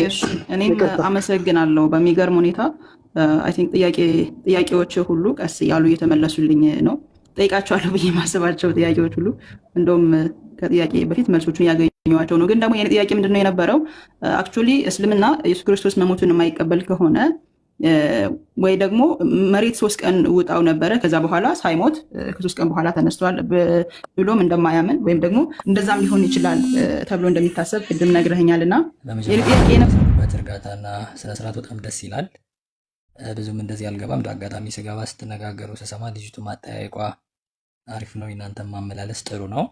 እሺ እኔም አመሰግናለሁ። በሚገርም ሁኔታ አይ ቲንክ ጥያቄዎች ሁሉ ቀስ እያሉ እየተመለሱልኝ ነው። ጠይቃቸዋለሁ ብዬ የማስባቸው ጥያቄዎች ሁሉ እንደውም ከጥያቄ በፊት መልሶቹን ያገኘኋቸው ነው። ግን ደግሞ የኔ ጥያቄ ምንድነው የነበረው አክቹዋሊ እስልምና ኢየሱስ ክርስቶስ መሞቱን የማይቀበል ከሆነ ወይ ደግሞ መሬት 3 ቀን ውጣው ነበረ ከዛ በኋላ ሳይሞት ከ3 ቀን በኋላ ተነስቷል ብሎም እንደማያምን ወይም ደግሞ እንደዛም ሊሆን ይችላል ተብሎ እንደሚታሰብ ቅድም ነግረኸኛልና በእርጋታና ስነ ስርዓት በጣም ደስ ይላል። ብዙም እንደዚህ አልገባም። አጋጣሚ ስገባ ስትነጋገሩ ስሰማ ልጅቱ ማጠያየቋ አሪፍ ነው። እናንተም ማመላለስ ጥሩ ነው።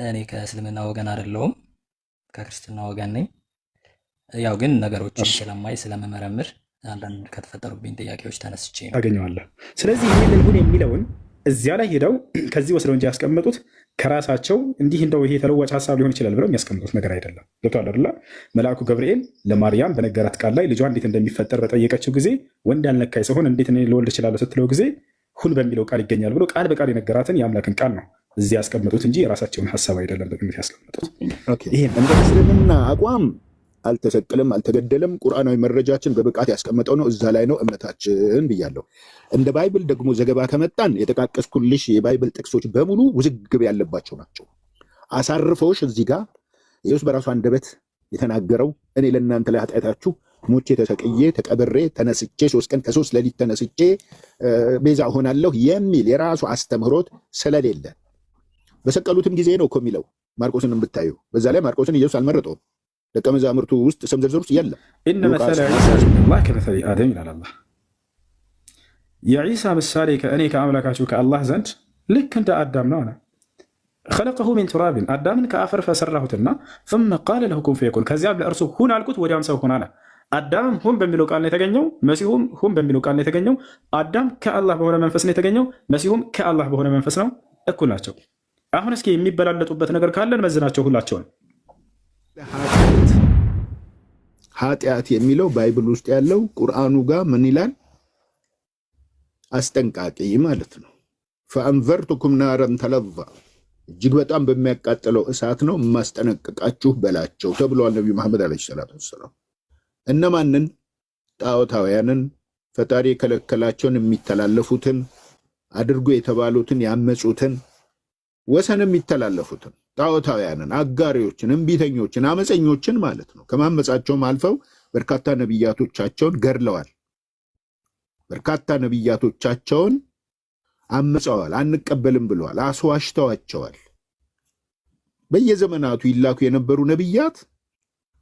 እኔ ከእስልምና ወገን አይደለሁም፣ ከክርስትና ወገን ነኝ። ያው ግን ነገሮችን ስለማይ ስለመመረምር አንዳንድ ከተፈጠሩብኝ ጥያቄዎች ተነስቼ ነው ታገኘዋለህ። ስለዚህ ይህንን ሁን የሚለውን እዚያ ላይ ሄደው ከዚህ ወስደው እንጂ ያስቀመጡት ከራሳቸው እንዲህ እንደው ይሄ ተለዋጭ ሀሳብ ሊሆን ይችላል ብለው የሚያስቀምጡት ነገር አይደለም። ገብቶሃል አይደለ? መልአኩ ገብርኤል ለማርያም በነገራት ቃል ላይ ልጇ እንዴት እንደሚፈጠር በጠየቀችው ጊዜ ወንድ ያልነካኝ ሰሆን እንዴት እኔ ልወልድ እችላለሁ ስትለው ጊዜ ሁን በሚለው ቃል ይገኛል ብሎ ቃል በቃል የነገራትን የአምላክን ቃል ነው እዚህ ያስቀመጡት እንጂ የራሳቸውን ሀሳብ አይደለም በግምት ያስቀመጡት። ይሄን እንደ እስልምና አቋም አልተሰቀለም፣ አልተገደለም። ቁርአናዊ መረጃችን በብቃት ያስቀመጠው ነው። እዛ ላይ ነው እምነታችን ብያለሁ። እንደ ባይብል ደግሞ ዘገባ ከመጣን የጠቃቀስኩልሽ የባይብል ጥቅሶች በሙሉ ውዝግብ ያለባቸው ናቸው። አሳርፈውሽ እዚህ ጋር ኢየሱስ በራሱ አንደበት የተናገረው እኔ ለእናንተ ላይ ኃጢአታችሁ ሞቼ ተሰቅዬ ተቀብሬ ተነስቼ 3 ቀን ከ3 ሌሊት ተነስቼ ቤዛ ሆናለሁ የሚል የራሱ አስተምህሮት ስለሌለ በሰቀሉትም ጊዜ ነው እኮ የሚለው ማርቆስን ብታዩ። በዛ ላይ ማርቆስን ኢየሱስ አልመረጠውም። ደቀ መዛሙርቱ ውስጥ ስም ዝርዝር ውስጥ የለም። ኢነ መሰለ ዒሳ ዐንደላህ ከመሰሊ አደም ይላል አላህ። የዒሳ ምሳሌ ከእኔ ከአምላካችሁ ከአላህ ዘንድ ልክ እንደ አዳም ነው አለ። ኸለቀሁ ሚን ቱራቢን አዳምን ከአፈር ፈሰራሁትና ثم قال له كن فيكون ከዚያም ለእርሱ ሁን አልኩት ወዲያም ሰው ሆነ አለ። አዳምም ሁን በሚለው ቃል ነው የተገኘው፣ መሲሁም ሁን በሚለው ቃል ነው የተገኘው። አዳም ከአላህ በሆነ መንፈስ ነው የተገኘው፣ መሲሁም ከአላህ በሆነ መንፈስ ነው። እኩል ናቸው። አሁን እስኪ የሚበላለጡበት ነገር ካለን መዝናቸው ሁላቸውን። ኃጢአት የሚለው ባይብል ውስጥ ያለው ቁርአኑ ጋር ምን ይላል? አስጠንቃቂ ማለት ነው። ፈአንዘርቱኩም ናረን ተለዛ እጅግ በጣም በሚያቃጥለው እሳት ነው የማስጠነቅቃችሁ በላቸው ተብሏል ነቢዩ መሐመድ ዓለይሂ ሰላቱ ወሰላም። እነማንን? ጣዖታውያንን፣ ፈጣሪ የከለከላቸውን የሚተላለፉትን፣ አድርጎ የተባሉትን ያመጹትን፣ ወሰን የሚተላለፉትን ጣዖታውያንን፣ አጋሪዎችን፣ እምቢተኞችን፣ አመፀኞችን ማለት ነው። ከማመጻቸውም አልፈው በርካታ ነቢያቶቻቸውን ገድለዋል። በርካታ ነቢያቶቻቸውን አመፀዋል፣ አንቀበልም ብለዋል፣ አስዋሽተዋቸዋል። በየዘመናቱ ይላኩ የነበሩ ነቢያት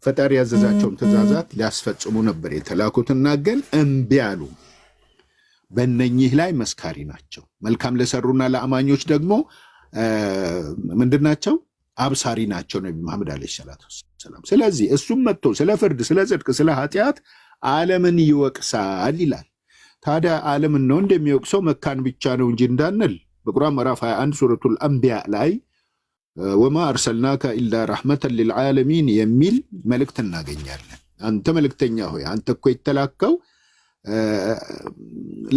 ፈጣሪ ያዘዛቸውን ትእዛዛት ሊያስፈጽሙ ነበር የተላኩትና ግን እምቢ አሉ። በእነኚህ ላይ መስካሪ ናቸው። መልካም ለሰሩና ለአማኞች ደግሞ ምንድናቸው? አብሳሪ ናቸው ነቢ መሐመድ ዓለይሂ ሰላቱ ወሰላም። ስለዚህ እሱም መጥቶ ስለ ፍርድ፣ ስለ ጽድቅ፣ ስለ ኃጢአት ዓለምን ይወቅሳል ይላል። ታዲያ ዓለምን ነው እንደሚወቅሰው መካን ብቻ ነው እንጂ እንዳንል በቁርአን ምዕራፍ 21 ሱረቱል አንቢያ ላይ ወማ አርሰልናከ ኢላ ረሕመተን ሊልዓለሚን የሚል መልእክት እናገኛለን። አንተ መልእክተኛ ሆይ አንተ እኮ የተላከው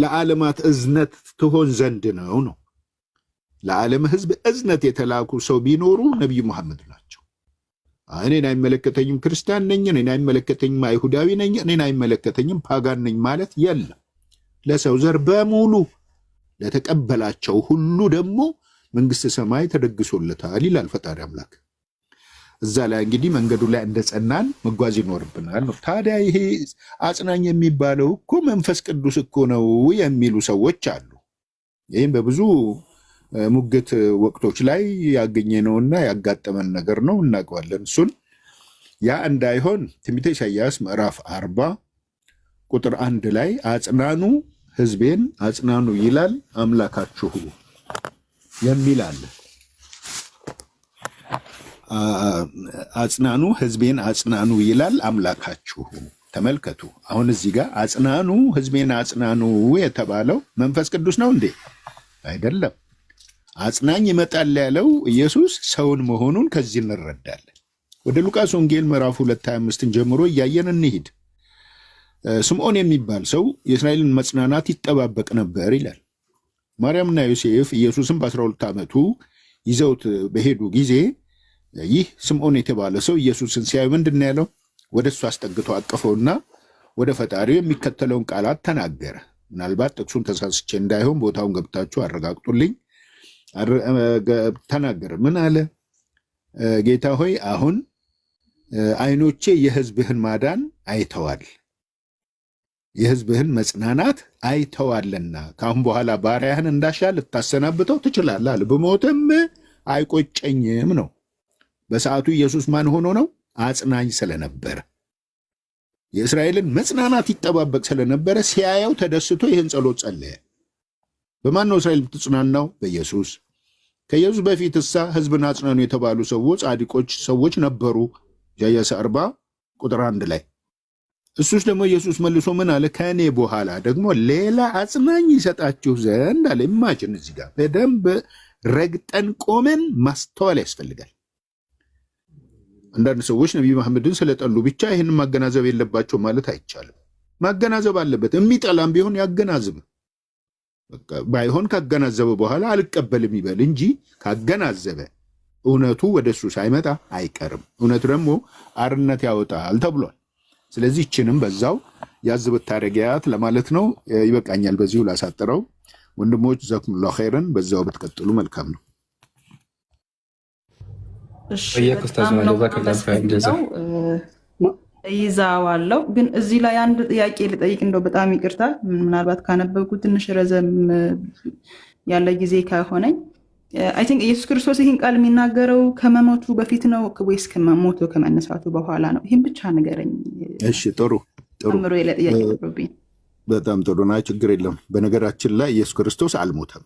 ለዓለማት እዝነት ትሆን ዘንድ ነው። ለዓለም ህዝብ እዝነት የተላኩ ሰው ቢኖሩ ነቢዩ መሐመድ ናቸው። እኔን አይመለከተኝም ክርስቲያን ነኝ፣ እኔን አይመለከተኝም አይሁዳዊ ነኝ፣ እኔን አይመለከተኝም ፓጋን ነኝ ማለት የለም። ለሰው ዘር በሙሉ ለተቀበላቸው ሁሉ ደግሞ መንግስተ ሰማይ ተደግሶለታል ይላል ፈጣሪ አምላክ። እዛ ላይ እንግዲህ መንገዱ ላይ እንደጸናን መጓዝ ይኖርብናል ነው። ታዲያ ይሄ አጽናኝ የሚባለው እኮ መንፈስ ቅዱስ እኮ ነው የሚሉ ሰዎች አሉ። ይህም በብዙ ሙግት ወቅቶች ላይ ያገኘነውና ያጋጠመን ነገር ነው፣ እናውቀዋለን። እሱን ያ እንዳይሆን ትንቢተ ኢሳይያስ ምዕራፍ 40 ቁጥር 1 ላይ አጽናኑ ህዝቤን አጽናኑ ይላል አምላካችሁ የሚል አለ። አጽናኑ ህዝቤን አጽናኑ ይላል አምላካችሁ። ተመልከቱ፣ አሁን እዚህ ጋር አጽናኑ ህዝቤን አጽናኑ የተባለው መንፈስ ቅዱስ ነው እንዴ? አይደለም። አጽናኝ ይመጣል ያለው ኢየሱስ ሰውን መሆኑን ከዚህ እንረዳለን። ወደ ሉቃስ ወንጌል ምዕራፍ 2:25 ጀምሮ እያየን እንሂድ። ስምዖን የሚባል ሰው የእስራኤልን መጽናናት ይጠባበቅ ነበር ይላል። ማርያምና ዮሴፍ ኢየሱስን በ12 ዓመቱ ይዘውት በሄዱ ጊዜ ይህ ስምዖን የተባለ ሰው ኢየሱስን ሲያዩ ምንድን ነው ያለው? ወደሱ አስጠግቶ አቀፈውና ወደ ፈጣሪው የሚከተለውን ቃላት ተናገረ። ምናልባት ጥቅሱን ተሳስቼ እንዳይሆን ቦታውን ገብታችሁ አረጋግጡልኝ። ተናገረ። ምን አለ? ጌታ ሆይ አሁን ዓይኖቼ የሕዝብህን ማዳን አይተዋል፣ የሕዝብህን መጽናናት አይተዋልና ከአሁን በኋላ ባሪያህን እንዳሻ ልታሰናብተው ትችላለህ አለ። ብሞትም አይቆጨኝም ነው። በሰዓቱ ኢየሱስ ማን ሆኖ ነው? አጽናኝ ስለነበረ የእስራኤልን መጽናናት ይጠባበቅ ስለነበረ ሲያየው ተደስቶ ይህን ጸሎት ጸለየ። በማን ነው እስራኤል የምትጽናናው? በኢየሱስ። ከኢየሱስ በፊት እሳ ሕዝብን አጽናኑ የተባሉ ሰዎች ጻድቆች ሰዎች ነበሩ። ኢሳይያስ 40 ቁጥር 1 ላይ እሱስ ደግሞ ኢየሱስ መልሶ ምን አለ? ከእኔ በኋላ ደግሞ ሌላ አጽናኝ ይሰጣችሁ ዘንድ አለ። ኢማጅን እዚህ ጋር በደንብ ረግጠን ቆመን ማስተዋል ያስፈልጋል። አንዳንድ ሰዎች ነቢይ መሐመድን ስለጠሉ ብቻ ይህንን ማገናዘብ የለባቸው ማለት አይቻልም። ማገናዘብ አለበት። የሚጠላም ቢሆን ያገናዝብ። ባይሆን ካገናዘበ በኋላ አልቀበልም ይበል እንጂ ካገናዘበ እውነቱ ወደሱ ሳይመጣ አይቀርም። እውነት ደግሞ አርነት ያወጣል ተብሏል። ስለዚህ ይችንም በዛው ያዝ ብታረጊያት ለማለት ነው። ይበቃኛል። በዚሁ ላሳጥረው። ወንድሞች ጀዛኩሙላሁ ኸይረን። በዛው ብትቀጥሉ መልካም ነው። ይዛዋለው ግን እዚህ ላይ አንድ ጥያቄ ልጠይቅ፣ እንደው በጣም ይቅርታ፣ ምናልባት ካነበብኩ ትንሽ ረዘም ያለ ጊዜ ከሆነኝ አይ ቲንክ ኢየሱስ ክርስቶስ ይህን ቃል የሚናገረው ከመሞቱ በፊት ነው ወይስ ከመሞቱ ከመነሳቱ በኋላ ነው? ይህን ብቻ ንገረኝ። እሺ፣ ጥሩ ጥሩ። ጥያቄ ጥሩብኝ። በጣም ጥሩ ና፣ ችግር የለም። በነገራችን ላይ ኢየሱስ ክርስቶስ አልሞተም።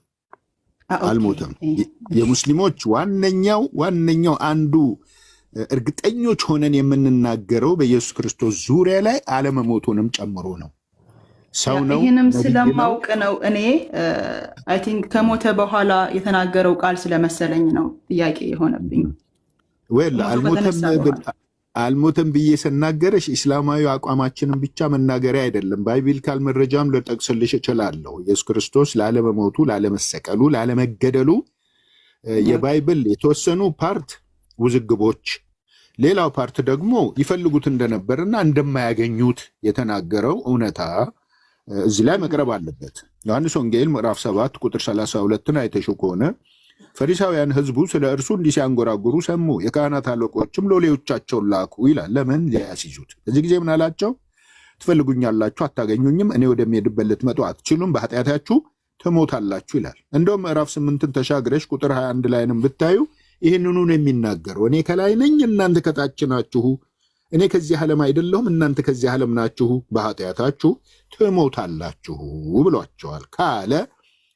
የሙስሊሞች ዋነኛው አንዱ እርግጠኞች ሆነን የምንናገረው በኢየሱስ ክርስቶስ ዙሪያ ላይ አለመሞቱንም ጨምሮ ነው። ሰው ነው። ይህንም ስለማውቅ ነው እኔ አይ ቲንክ ከሞተ በኋላ የተናገረው ቃል ስለመሰለኝ ነው ጥያቄ የሆነብኝ። አልሞተም ብዬ ስናገርሽ እስላማዊ አቋማችንን ብቻ መናገሪያ አይደለም። ባይብሊካል መረጃም ልጠቅስልሽ እችላለሁ። ኢየሱስ ክርስቶስ ላለመሞቱ፣ ላለመሰቀሉ፣ ላለመገደሉ የባይብል የተወሰኑ ፓርት ውዝግቦች፣ ሌላው ፓርት ደግሞ ይፈልጉት እንደነበርና እንደማያገኙት የተናገረው እውነታ እዚህ ላይ መቅረብ አለበት። ዮሐንስ ወንጌል ምዕራፍ 7 ቁጥር 32 አይተሽው ከሆነ ፈሪሳውያን ሕዝቡ ስለ እርሱ እንዲህ ሲያንጎራጉሩ ሰሙ፣ የካህናት አለቆችም ሎሌዎቻቸውን ላኩ ይላል። ለምን? ሊያስይዙት። በዚህ ጊዜ ምን አላቸው? ትፈልጉኛላችሁ፣ አታገኙኝም። እኔ ወደሚሄድበት ልትመጡ አትችሉም፣ በኃጢአታችሁ ትሞታላችሁ ይላል። እንደውም ምዕራፍ 8ን ተሻግረሽ ቁጥር 21 ላይንም ብታዩ ይህንኑ ነው የሚናገረው። እኔ ከላይ ነኝ፣ እናንተ ከታች ናችሁ። እኔ ከዚህ ዓለም አይደለሁም፣ እናንተ ከዚህ ዓለም ናችሁ፣ በኃጢአታችሁ ትሞታላችሁ ብሏቸዋል ካለ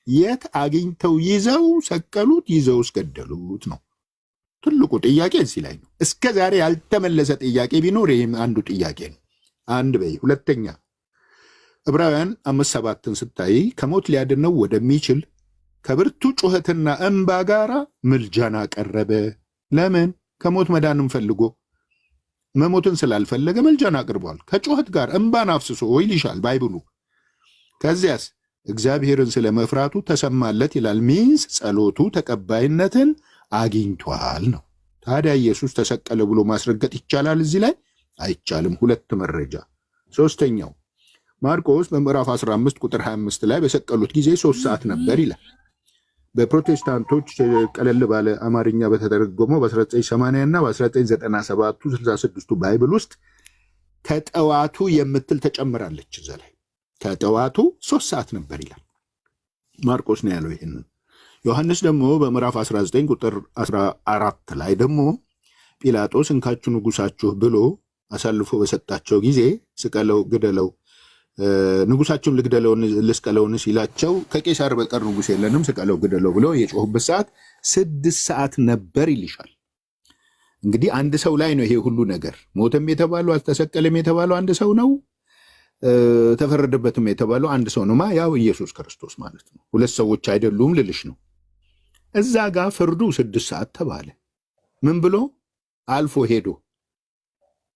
የት አግኝተው ይዘው ሰቀሉት? ይዘው ገደሉት ነው ትልቁ ጥያቄ እዚህ ላይ ነው። እስከ ዛሬ ያልተመለሰ ጥያቄ ቢኖር ይህም አንዱ ጥያቄ ነው። አንድ በይ። ሁለተኛ ዕብራውያን 5:7 ስታይ ከሞት ሊያድነው ወደሚችል ከብርቱ ጩኸትና እንባ ጋር ምልጃን አቀረበ። ለምን? ከሞት መዳንም ፈልጎ መሞትን ስላልፈለገ ምልጃን አቅርቧል። ከጩኸት ጋር እንባን አፍስሶ ይልሻል ባይብሉ። ከዚያስ እግዚአብሔርን ስለ መፍራቱ ተሰማለት ይላል። ሚንስ ጸሎቱ ተቀባይነትን አግኝቷል ነው። ታዲያ ኢየሱስ ተሰቀለ ብሎ ማስረገጥ ይቻላል? እዚህ ላይ አይቻልም። ሁለት መረጃ። ሶስተኛው ማርቆስ በምዕራፍ 15 ቁጥር 25 ላይ በሰቀሉት ጊዜ 3 ሰዓት ነበር ይላል። በፕሮቴስታንቶች ቀለል ባለ አማርኛ በተተረጎመው በ1980 እና በ1997 66ቱ ባይብል ውስጥ ከጠዋቱ የምትል ተጨምራለች። እዛ ላይ ከጠዋቱ 3 ሰዓት ነበር ይላል። ማርቆስ ነው ያለው ይሄንን። ዮሐንስ ደግሞ በምዕራፍ 19 ቁጥር 14 ላይ ደግሞ ጲላጦስ እንካችሁ ንጉሳችሁ ብሎ አሳልፎ በሰጣቸው ጊዜ ስቀለው፣ ግደለው፣ ንጉሳችሁን ልስቀለውን ሲላቸው ከቄሳር በቀር ንጉስ የለንም ስቀለው፣ ግደለው ብለው የጮሁበት ሰዓት 6 ሰዓት ነበር ይልሻል። እንግዲህ አንድ ሰው ላይ ነው ይሄ ሁሉ ነገር። ሞተም የተባለው አልተሰቀለም የተባለው አንድ ሰው ነው። ተፈረደበትም የተባለው አንድ ሰው ነው። ያው ኢየሱስ ክርስቶስ ማለት ነው። ሁለት ሰዎች አይደሉም ልልሽ ነው። እዛ ጋር ፍርዱ 6 ሰዓት ተባለ። ምን ብሎ አልፎ ሄዶ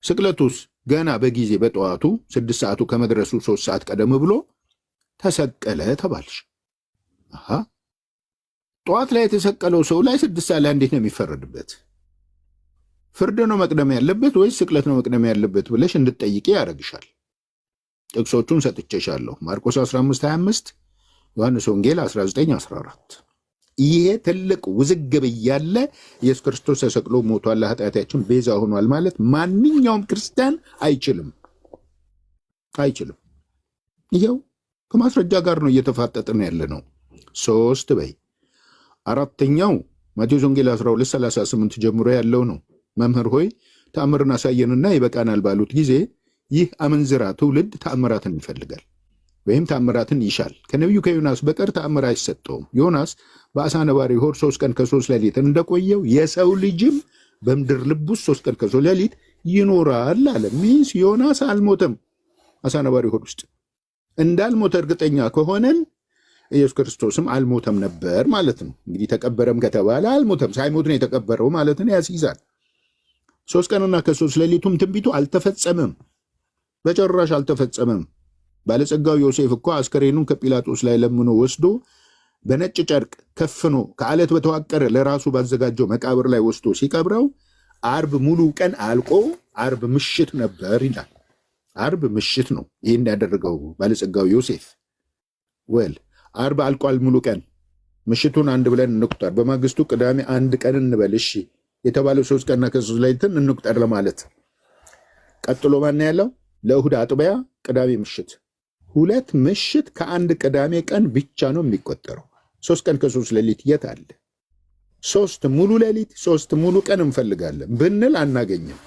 ስቅለቱስ ገና በጊዜ በጠዋቱ 6 ሰዓቱ ከመድረሱ 3 ሰዓት ቀደም ብሎ ተሰቀለ ተባልሽ። ጠዋት ላይ የተሰቀለው ሰው ላይ 6 ሰዓት ላይ እንዴት ነው የሚፈረድበት? ፍርድ ነው መቅደም ያለበት ወይስ ስቅለት ነው መቅደም ያለበት ብለሽ እንድትጠይቂ ያደርግሻል። ጥቅሶቹን ሰጥቼሻለሁ። ማርቆስ 15:25፣ ዮሐንስ ወንጌል 19:14። ይሄ ትልቅ ውዝግብ እያለ ኢየሱስ ክርስቶስ ተሰቅሎ ሞቷል፣ ለኃጢአታችን ቤዛ ሆኗል ማለት ማንኛውም ክርስቲያን አይችልም። ይሄው ከማስረጃ ጋር ነው እየተፋጠጥን ያለ ነው። 3 በይ። አራተኛው ማቴዎስ ወንጌል 12:38 ጀምሮ ያለው ነው። መምህር ሆይ ተአምርን አሳየንና ይበቃናል ባሉት ጊዜ ይህ አመንዝራ ትውልድ ተአምራትን ይፈልጋል ወይም ተአምራትን ይሻል፣ ከነቢዩ ከዮናስ በቀር ተአምር አይሰጠውም። ዮናስ በአሳ ነባሪ ሆድ 3 ቀን ከ3 ሌሊት እንደቆየው የሰው ልጅም በምድር ልብ ውስጥ 3 ቀን ከ3 ሌሊት ይኖራል አለ። ሚንስ ዮናስ አልሞተም። አሳ ነባሪ ሆድ ውስጥ እንዳልሞተ እርግጠኛ ከሆነን ኢየሱስ ክርስቶስም አልሞተም ነበር ማለት ነው። እንግዲህ ተቀበረም ከተባለ አልሞተም፣ ሳይሞት ነው የተቀበረው ማለትን ያስይዛል። 3 ቀንና ከ3 ሌሊቱም ትንቢቱ አልተፈጸመም፣ በጭራሽ አልተፈጸመም። ባለጸጋው ዮሴፍ እኮ አስከሬኑን ከጲላጦስ ላይ ለምኖ ወስዶ በነጭ ጨርቅ ከፍኖ ከአለት በተዋቀረ ለራሱ ባዘጋጀው መቃብር ላይ ወስዶ ሲቀብረው አርብ ሙሉ ቀን አልቆ አርብ ምሽት ነበር ይላል። አርብ ምሽት ነው ይህን ያደረገው ባለጸጋው ዮሴፍ። ወል አርብ አልቋል ሙሉ ቀን፣ ምሽቱን አንድ ብለን እንቁጠር። በማግስቱ ቅዳሜ አንድ ቀን እንበል እሺ፣ የተባለው 3 ቀንና ከ3 ሌሊትን እንቁጠር ለማለት። ቀጥሎ ማን ያለው? ለእሁድ አጥቢያ ቅዳሜ ምሽት 2 ምሽት ከአንድ ቅዳሜ ቀን ብቻ ነው የሚቆጠረው። 3 ቀን ከ3 ሌሊት የት አለ? 3 ሙሉ ሌሊት 3 ሙሉ ቀን እንፈልጋለን ብንል አናገኝም።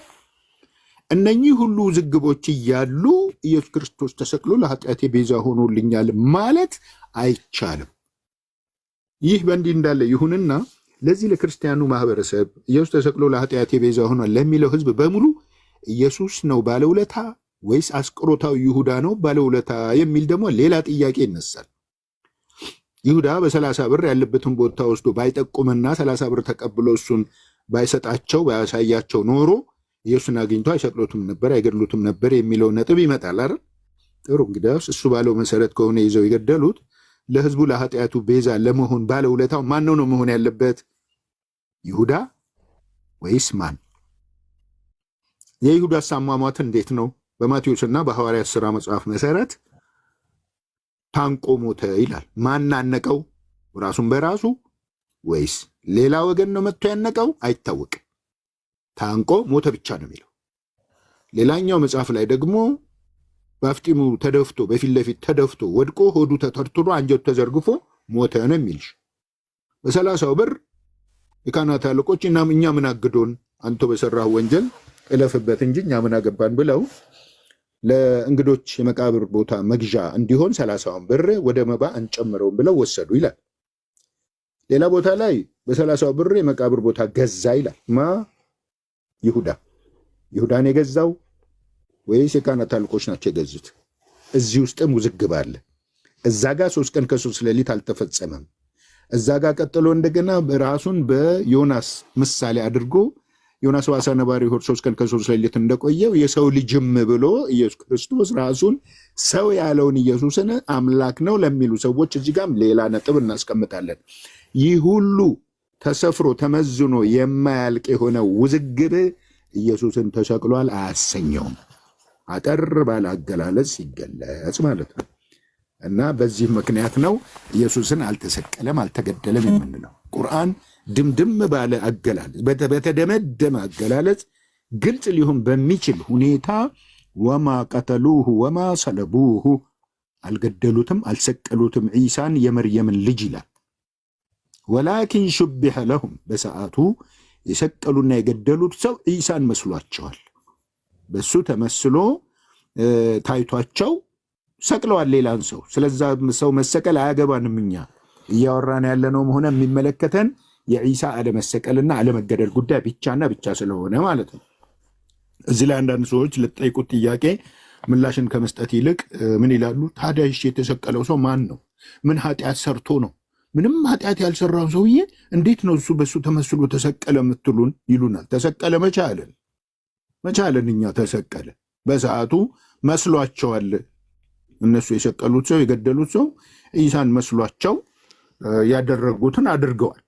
እነኚህ ሁሉ ውዝግቦች እያሉ ኢየሱስ ክርስቶስ ተሰቅሎ ለኃጢአቴ ቤዛ ሆኖልኛል ማለት አይቻልም። ይህ በእንዲህ እንዳለ ይሁንና ለዚህ ለክርስቲያኑ ማህበረሰብ ኢየሱስ ተሰቅሎ ለኃጢአቴ ቤዛ ሆኗል ለሚለው ህዝብ በሙሉ ኢየሱስ ነው ባለውለታ ወይስ አስቆሮታዊ ይሁዳ ነው ባለውለታ የሚል ደግሞ ሌላ ጥያቄ ይነሳል። ይሁዳ በ30 ብር ያለበትን ቦታ ወስዶ ባይጠቁምና 30 ብር ተቀብሎ እሱን ባይሰጣቸው ባያሳያቸው ኖሮ ኢየሱስን አግኝቶ አይሰቅሎትም ነበር አይገድሉትም ነበር የሚለው ነጥብ ይመጣል አይደል? ጥሩ፣ እንግዲያውስ እሱ ባለው መሰረት ከሆነ ይዘው የገደሉት ለህዝቡ ለኃጢአቱ ቤዛ ለመሆን ባለውለታው ማን ነው መሆን ያለበት? ይሁዳ ወይስ ማን? የይሁዳስ አሟሟት እንዴት ነው? በማቴዎስና በሐዋርያት ሥራ መጽሐፍ መሰረት ታንቆ ሞተ ይላል። ማን አነቀው? ራሱን በራሱ ወይስ ሌላ ወገን ነው መጥቶ ያነቀው? አይታወቅም። ታንቆ ሞተ ብቻ ነው የሚለው። ሌላኛው መጽሐፍ ላይ ደግሞ በአፍጢሙ ተደፍቶ በፊት ለፊት ተደፍቶ ወድቆ ሆዱ ተተርትሮ አንጀቱ ተዘርግፎ ሞተ ነው የሚልሽ። በ30 ብር የካህናት አለቆች እኛ ምን አግዶን አንተ በሰራህ ወንጀል እለፍበት እንጂ እኛ ምን አገባን ብለው ለእንግዶች የመቃብር ቦታ መግዣ እንዲሆን 30 ብር ወደ መባ እንጨምረውን ብለው ወሰዱ ይላል። ሌላ ቦታ ላይ በ30 ብር የመቃብር ቦታ ገዛ ይላል። ማ? ይሁዳ። ይሁዳን የገዛው ወይስ የካህናት አለቆች ናቸው የገዙት? እዚህ ውስጥም ውዝግብ አለ። እዛ ጋር 3 ቀን ከ3 ሌሊት አልተፈጸመም። እዛ ጋር ቀጥሎ እንደገና ራሱን በዮናስ ምሳሌ አድርጎ ዮናስ በአሳ ነባሪ ሆድ 3 ቀን ከ3 ሌሊት እንደቆየው የሰው ልጅም ብሎ ኢየሱስ ክርስቶስ ራሱን ሰው ያለውን ኢየሱስን አምላክ ነው ለሚሉ ሰዎች እዚህ ጋርም ሌላ ነጥብ እናስቀምጣለን። ይህ ሁሉ ተሰፍሮ ተመዝኖ የማያልቅ የሆነ ውዝግብ ኢየሱስን ተሰቅሏል አያሰኘውም። አጠር ባለ አገላለጽ ሲገለጽ ማለት ነው። እና በዚህ ምክንያት ነው ኢየሱስን አልተሰቀለም አልተገደለም የምንለው። ቁርአን ድምድም ባለ አገላለጽ በተደመደመ አገላለጽ ግልጽ ሊሆን በሚችል ሁኔታ ወማ ቀተሉሁ ወማ ሰለቡሁ፣ አልገደሉትም አልሰቀሉትም ዒሳን የመርየምን ልጅ ይላል። ወላኪን ሹቢሐ ለሁም፣ በሰዓቱ የሰቀሉና የገደሉት ሰው ዒሳን መስሏቸዋል። በሱ ተመስሎ ታይቷቸው ሰቅለዋል ሌላን ሰው። ስለዛ ሰው መሰቀል አያገባንም። እኛ እያወራን ያለነው ሆነ የሚመለከተን የዒሳ አለመሰቀልና አለመገደል ጉዳይ ብቻና ብቻ ስለሆነ ማለት ነው። እዚህ ላይ አንዳንድ ሰዎች ለጠይቁት ጥያቄ ምላሽን ከመስጠት ይልቅ ምን ይላሉ? ታዲያ እሺ የተሰቀለው ሰው ማን ነው? ምን ኃጢአት ሰርቶ ነው? ምንም ኃጢአት ያልሰራውን ሰውዬ እንዴት ነው እሱ በሱ ተመስሎ ተሰቀለ የምትሉን? ይሉናል። ተሰቀለ መቻለን እኛ ተሰቀለ። በሰዓቱ መስሏቸዋል። እነሱ የሰቀሉት ሰው የገደሉት ሰው ኢሳን መስሏቸው ያደረጉትን አድርገዋል።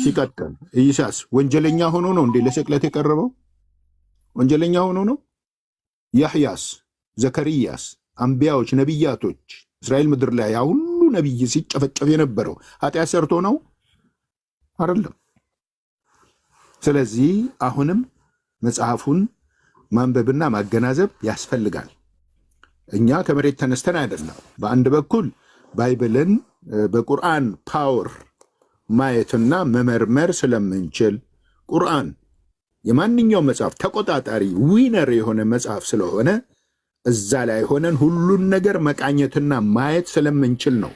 ሲቀጥል ኢሳስ ወንጀለኛ ሆኖ ነው እንዴ ለስቅለት የቀረበው? ወንጀለኛ ሆኖ ነው? ያህያስ፣ ዘከርያስ፣ አንቢያዎች፣ ነቢያቶች እስራኤል ምድር ላይ ያ ሁሉ ነቢይ ሲጨፈጨፍ የነበረው ኃጢአት ሰርቶ ነው? አይደለም። ስለዚህ አሁንም መጽሐፉን ማንበብና ማገናዘብ ያስፈልጋል። እኛ ከመሬት ተነስተን አይደለም። በአንድ በኩል ባይብልን በቁርአን ፓወር ማየትና መመርመር ስለምንችል ቁርአን የማንኛውም መጽሐፍ ተቆጣጣሪ ዊነር የሆነ መጽሐፍ ስለሆነ እዛ ላይ ሆነን ሁሉን ነገር መቃኘትና ማየት ስለምንችል ነው።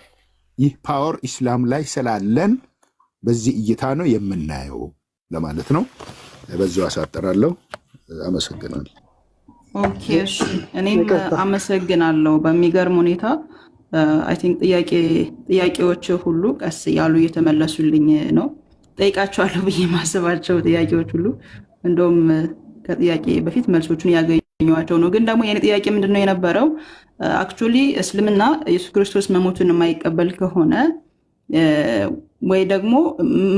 ይህ ፓወር ኢስላም ላይ ስላለን በዚህ እይታ ነው የምናየው ለማለት ነው። በዚሁ አሳጥራለሁ። አመሰግናለሁ። ኦኬ እሺ፣ እኔም አመሰግናለሁ። በሚገርም ሁኔታ አይ ቲንክ ጥያቄዎች ሁሉ ቀስ እያሉ እየተመለሱልኝ ነው። ጠይቃቸዋለሁ ብዬ ማስባቸው ጥያቄዎች ሁሉ እንደውም ከጥያቄ በፊት መልሶቹን ያገኟቸው ነው። ግን ደግሞ የኔ ጥያቄ ምንድነው የነበረው አክቹዋሊ እስልምና ኢየሱስ ክርስቶስ መሞቱን የማይቀበል ከሆነ ወይ ደግሞ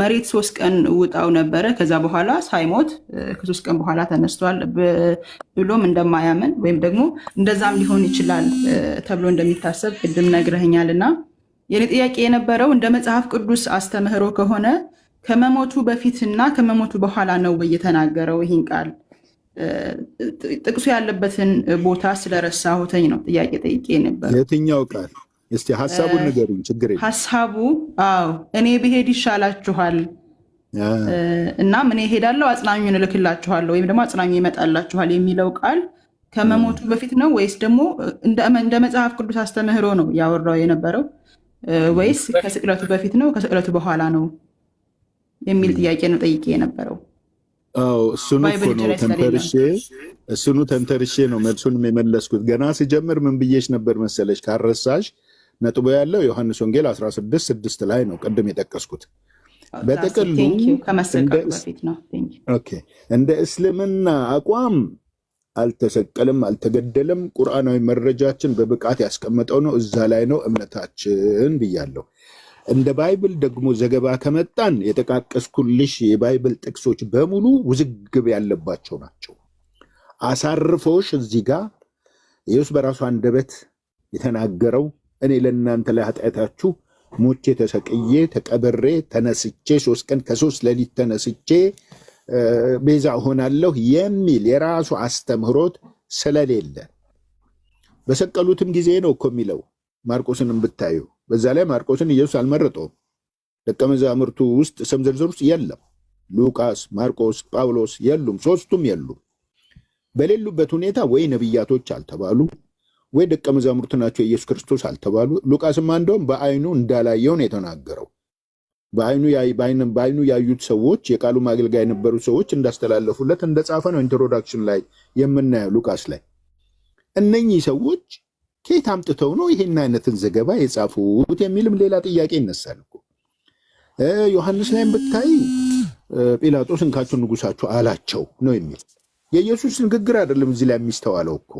መሬት 3 ቀን ውጣው ነበረ ከዛ በኋላ ሳይሞት ከ3 ቀን በኋላ ተነስቷል ብሎም እንደማያምን ወይም ደግሞ እንደዛም ሊሆን ይችላል ተብሎ እንደሚታሰብ ቅድም ነግረኸኛልና የኔ ጥያቄ የነበረው እንደ መጽሐፍ ቅዱስ አስተምህሮ ከሆነ ከመሞቱ በፊትና ከመሞቱ በኋላ ነው የተናገረው ይህን ቃል? ጥቅሱ ያለበትን ቦታ ስለረሳሁትኝ ነው ጥያቄ ጠይቄ ነበር። የትኛው ቃል? እስቲ ሐሳቡን ንገሩኝ። ችግር የለም። ሐሳቡ እኔ ብሄድ ይሻላችኋል እና እኔ እሄዳለሁ አጽናኙን እልክላችኋለሁ ወይም ደግሞ አጽናኙ ይመጣላችኋል የሚለው ቃል ከመሞቱ በፊት ነው ወይስ ደግሞ እንደ መጽሐፍ ቅዱስ አስተምህሮ ነው ያወራው የነበረው ወይስ ከስቅለቱ በፊት ነው ከስቅለቱ በኋላ ነው የሚል ጥያቄ ነው ጠይቄ የነበረው። እሱኑ ተንተርሼ ነው መልሱንም የመለስኩት። ገና ስጀምር ምን ብዬሽ ነበር መሰለሽ? ካረሳሽ ነጥቦ ያለው ዮሐንስ ወንጌል 16:6 ላይ ነው ቅድም የጠቀስኩት። በጥቅሉ እንደ እስልምና አቋም አልተሰቀለም፣ አልተገደለም። ቁርአናዊ መረጃችን በብቃት ያስቀመጠው ነው። እዛ ላይ ነው እምነታችን ብያለሁ። እንደ ባይብል ደግሞ ዘገባ ከመጣን የጠቃቀስኩልሽ የባይብል ጥቅሶች በሙሉ ውዝግብ ያለባቸው ናቸው። አሳርፎሽ እዚህ ጋር ኢየሱስ በራሱ አንደበት የተናገረው እኔ ለእናንተ ለኃጢአታችሁ ሞቼ ተሰቅዬ ተቀብሬ ተነስቼ 3 ቀን ከ3 ሌሊት ተነስቼ ቤዛ ሆናለሁ የሚል የራሱ አስተምህሮት ስለሌለ በሰቀሉትም ጊዜ ነው እኮ የሚለው። ማርቆስንም ብታዩ በዛ ላይ ማርቆስን ኢየሱስ አልመረጠውም። ደቀ መዛሙርቱ ውስጥ ስም ዝርዝር ውስጥ የለም። ሉቃስ፣ ማርቆስ፣ ጳውሎስ የሉም። 3ቱም የሉም። በሌሉበት ሁኔታ ወይ ነቢያቶች አልተባሉ ወይ ደቀ መዛሙርት ናቸው ኢየሱስ ክርስቶስ አልተባሉ። ሉቃስማ እንደውም በአይኑ እንዳላየው ነው የተናገረው። በአይኑ ያዩት ሰዎች የቃሉ ማገልጋይ የነበሩ ሰዎች እንዳስተላለፉለት እንደጻፈ ነው ኢንትሮዳክሽን ላይ የምናየው ሉቃስ ላይ። እነኚህ ሰዎች ከየት አምጥተው ነው ይሄን አይነትን ዘገባ የጻፉት የሚልም ሌላ ጥያቄ ይነሳል እኮ። ዮሐንስ ላይም ብታይ ጲላጦስ እንካችሁ ንጉሳችሁ አላቸው ነው የሚል። የኢየሱስ ንግግር አይደለም እዚህ ላይ የሚስተዋለው እኮ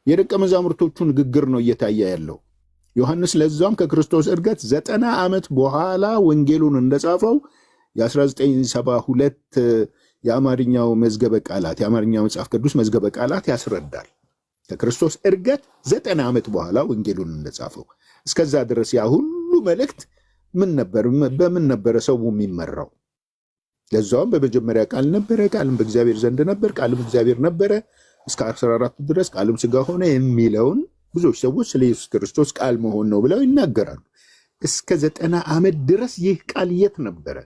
የደቀ መዛሙርቶቹ ንግግር ነው እየታየ ያለው። ዮሐንስ ለዛም ከክርስቶስ ዕርገት 90 ዓመት በኋላ ወንጌሉን እንደጻፈው የ1972 የአማርኛው መዝገበ ቃላት የአማርኛው መጽሐፍ ቅዱስ መዝገበ ቃላት ያስረዳል። ከክርስቶስ ዕርገት 90 ዓመት በኋላ ወንጌሉን እንደጻፈው። እስከዛ ድረስ ያ ሁሉ መልእክት በምን ነበረ ሰው የሚመራው? ለዛውም በመጀመሪያ ቃል ነበረ፣ ቃልም በእግዚአብሔር ዘንድ ነበር፣ ቃልም እግዚአብሔር ነበረ፣ እስከ 14 ድረስ ቃልም ሥጋ ሆነ የሚለውን ብዙዎች ሰዎች ስለ ኢየሱስ ክርስቶስ ቃል መሆን ነው ብለው ይናገራሉ። እስከ 90 ዓመት ድረስ ይህ ቃል የት ነበረ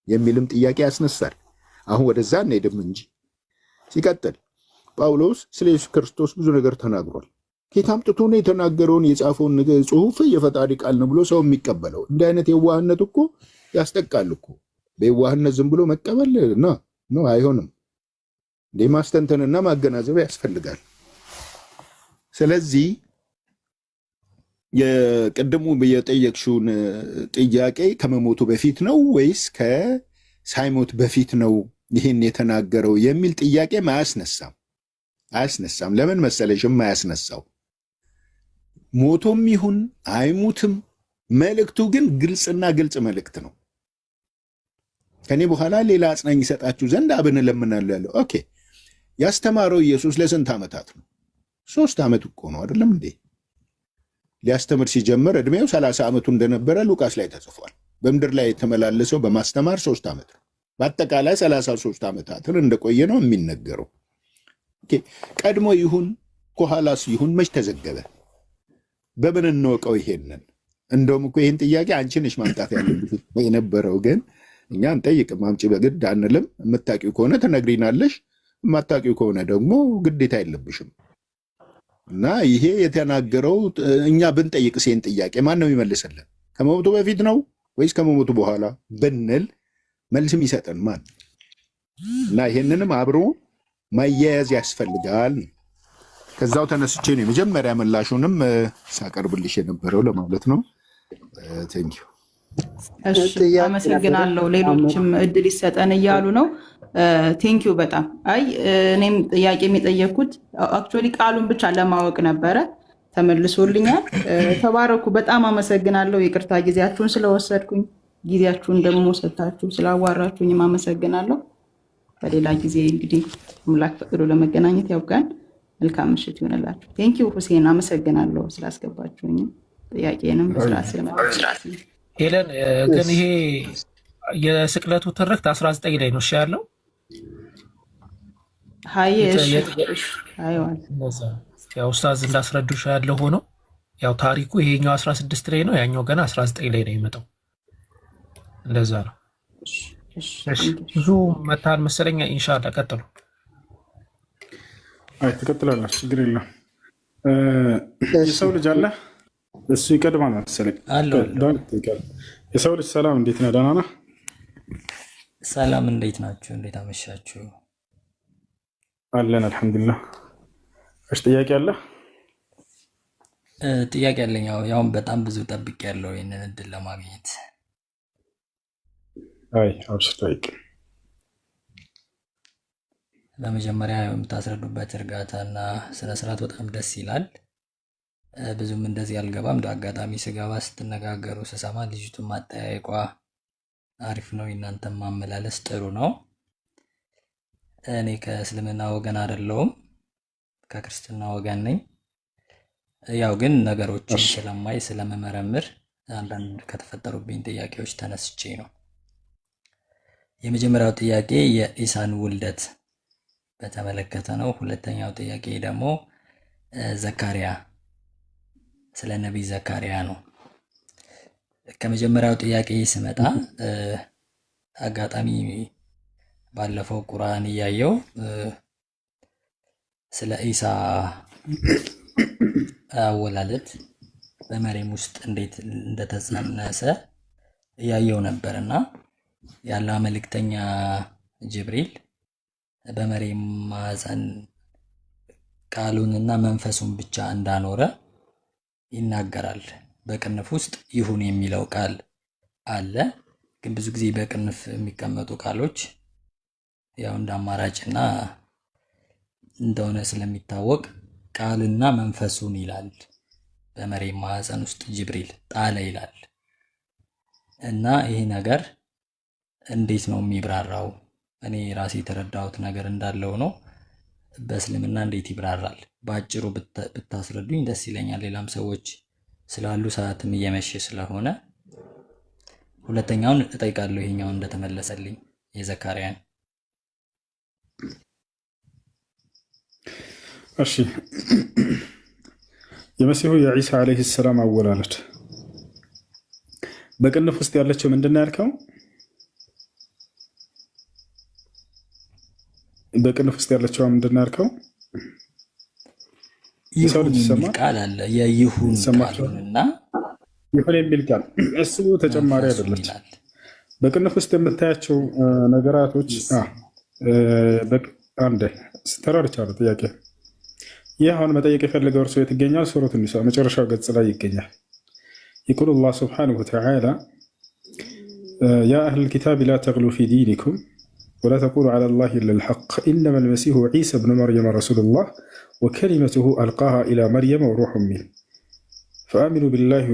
የሚልም ጥያቄ ያስነሳል። አሁን ወደዛ እንሄድም እንጂ ሲቀጥል ጳውሎስ ስለ ኢየሱስ ክርስቶስ ብዙ ነገር ተናግሯል። ከየት አምጥቶ ነው የተናገረውን የጻፈውን ጽሑፍ የፈጣሪ ቃል ነው ብሎ ሰው የሚቀበለው? እንዲህ አይነት የዋህነት እኮ ያስጠቃል እኮ። በየዋህነት ዝም ብሎ መቀበል ነው አይሆንም። እንደ ማስተንተንና ማገናዘብ ያስፈልጋል። ስለዚህ የቅድሙ የጠየቅሽውን ጥያቄ ከመሞቱ በፊት ነው ወይስ ከሳይሞት በፊት ነው ይህን የተናገረው የሚል ጥያቄ አያስነሳም። ለምን መሰለሽ የማያስነሳው? ሞቶም ይሁን አይሙትም መልእክቱ ግን ግልጽና ግልጽ መልእክት ነው። ከኔ በኋላ ሌላ አጽናኝ ይሰጣችሁ ዘንድ አብን እለምናለሁ ያለው። ኦኬ፣ ያስተማረው ኢየሱስ ለስንት ዓመታት ነው? 3 ዓመት እኮ ነው አይደለም እንዴ? ሊያስተምር ሲጀምር እድሜው 30 ዓመቱ እንደነበረ ሉቃስ ላይ ተጽፏል። በምድር ላይ የተመላለሰው በማስተማር 3 ዓመት ነው። በአጠቃላይ 33 ዓመታትን እንደቆየ ነው የሚነገረው። ቀድሞ ይሁን ከኋላስ ይሁን መች ተዘገበ? በምን እንወቀው ይሄንን? እንደውም እኮ ይህን ጥያቄ አንቺ ነሽ ማምጣት ያለብሽ የነበረው፣ ግን እኛ እንጠይቅም። አምጪ በግድ አንልም። የምታውቂው ከሆነ ትነግሪናለሽ፣ የማታውቂው ከሆነ ደግሞ ግዴታ የለብሽም። እና ይሄ የተናገረው እኛ ብንጠይቅ ይህን ጥያቄ ማን ነው የሚመልስልን? ከመሞቱ በፊት ነው ወይስ ከመሞቱ በኋላ ብንል መልስም ይሰጠን ማን? እና ይሄንንም አብሮ ማያያዝ ያስፈልጋል። ከዛው ተነስቼ ነው የመጀመሪያ ምላሹንም ሳቀርብልሽ የነበረው ለማለት ነው። ቴንኪው። አመሰግናለሁ። ሌሎችም እድል ይሰጠን እያሉ ነው። ቴንኪው በጣም አይ እኔም ጥያቄ የሚጠየኩት አክቹዋሊ ቃሉን ብቻ ለማወቅ ነበረ። ተመልሶልኛል። ተባረኩ። በጣም አመሰግናለሁ። ይቅርታ ጊዜያችሁን ስለወሰድኩኝ፣ ጊዜያችሁን ደግሞ ሰጥታችሁ ስላዋራችሁኝም አመሰግናለሁ። በሌላ ጊዜ እንግዲህ አምላክ ፈቅዶ ለመገናኘት ያብቃን። መልካም ምሽት ይሆንላችሁ። ቴንኪው ሁሴን፣ አመሰግናለሁ ስላስገባችሁኝ ጥያቄንም በስርዓት ስለመለሳችሁ። ሄለን ግን ይሄ የስቅለቱ ትርክት 19 ላይ ነው ያለው። ኡስታዝ እንዳስረዱሽ ያለው ሆኖ ያው ታሪኩ ይሄኛው 16 ላይ ነው፣ ያኛው ገና 19 ላይ ነው የመጣው። እንደዛ ነው። ብዙ መታል መሰለኛ። ኢንሻአላህ ቀጥሉ። አይ ትቀጥላለህ፣ ችግር የለም። የሰው ልጅ አለ እሱ ይቀድማል መሰለኝ። የሰው ልጅ ሰላም፣ እንዴት ነህ? ደህና ነህ? ሰላም፣ እንዴት ናችሁ? እንዴት አመሻችሁ? አለን አልሐምዱሊላህ። እሺ ጥያቄ አለ? ጥያቄ አለኝ። ያውም በጣም ብዙ ጠብቄያለሁ ይህንን እድል ለማግኘት። አይ አብሽር ጠይቅ። በመጀመሪያ የምታስረዱበት እርጋታና ስነስርዓት በጣም ደስ ይላል። ብዙም እንደዚህ አልገባም። እንደ አጋጣሚ ስገባ ስትነጋገሩ ስሰማ ልጅቱን ማጠያየቋ አሪፍ ነው። እናንተም ማመላለስ ጥሩ ነው። እኔ ከእስልምና ወገን አይደለሁም፣ ከክርስትና ወገን ነኝ። ያው ግን ነገሮችን ስለማይ ስለመመረምር አንዳንድ ከተፈጠሩብኝ ጥያቄዎች ተነስቼ ነው። የመጀመሪያው ጥያቄ የኢሳን ውልደት በተመለከተ ነው። ሁለተኛው ጥያቄ ደግሞ ዘካሪያ፣ ስለ ነቢይ ዘካሪያ ነው። ከመጀመሪያው ጥያቄ ስመጣ አጋጣሚ ባለፈው ቁርአን እያየው ስለ ኢሳ አወላለድ በመሬም ውስጥ እንዴት እንደተጸነሰ እያየው ነበርና ያለ መልእክተኛ ጅብሪል በመሬም ማህፀን ቃሉንና መንፈሱን ብቻ እንዳኖረ ይናገራል። በቅንፍ ውስጥ ይሁን የሚለው ቃል አለ። ግን ብዙ ጊዜ በቅንፍ የሚቀመጡ ቃሎች ያው እንደ አማራጭና እንደሆነ ስለሚታወቅ ቃልና መንፈሱን ይላል። በመሬም ማህፀን ውስጥ ጅብሪል ጣለ ይላል እና ይሄ ነገር እንዴት ነው የሚብራራው? እኔ ራሴ የተረዳሁት ነገር እንዳለው ነው። በእስልምና እንዴት ይብራራል? በአጭሩ ብታስረዱኝ ደስ ይለኛል። ሌላም ሰዎች ስላሉ ሰዓትም እየመሸ ስለሆነ ሁለተኛውን እጠይቃለሁ። ይሄኛውን እንደተመለሰልኝ የዘካሪያን። እሺ የመሲሁ የዒሳ ዓለይሂ ሰላም አወላለድ በቅንፍ ውስጥ ያለችው ምንድን ነው ያልከው? በቅንፍ ውስጥ ያለችው ምንድን ነው ያልከው? ይሁን የሚል ቃል አለ። የይሁን ቃሉንና ይሁን የሚል ቃል እሱ ተጨማሪ አይደለች። በቅንፍ ውስጥ የምታያቸው ነገራቶች አንዴ ተራርቻለሁ። ጥያቄ ይህ አሁን መጠየቅ የፈለገው እርሱ የት ይገኛል? ሱረቱ ኒሳ መጨረሻው ገጽ ላይ ይገኛል። يقول الله سبحانه وتعالى يا أهل الكتاب لا تغلوا في دينكم ولا تقولوا على الله إلا الحق إنما المسيح عيسى ابن مريم رسول الله وكلمته ألقاها إلى مريم وروح منه فآمنوا بالله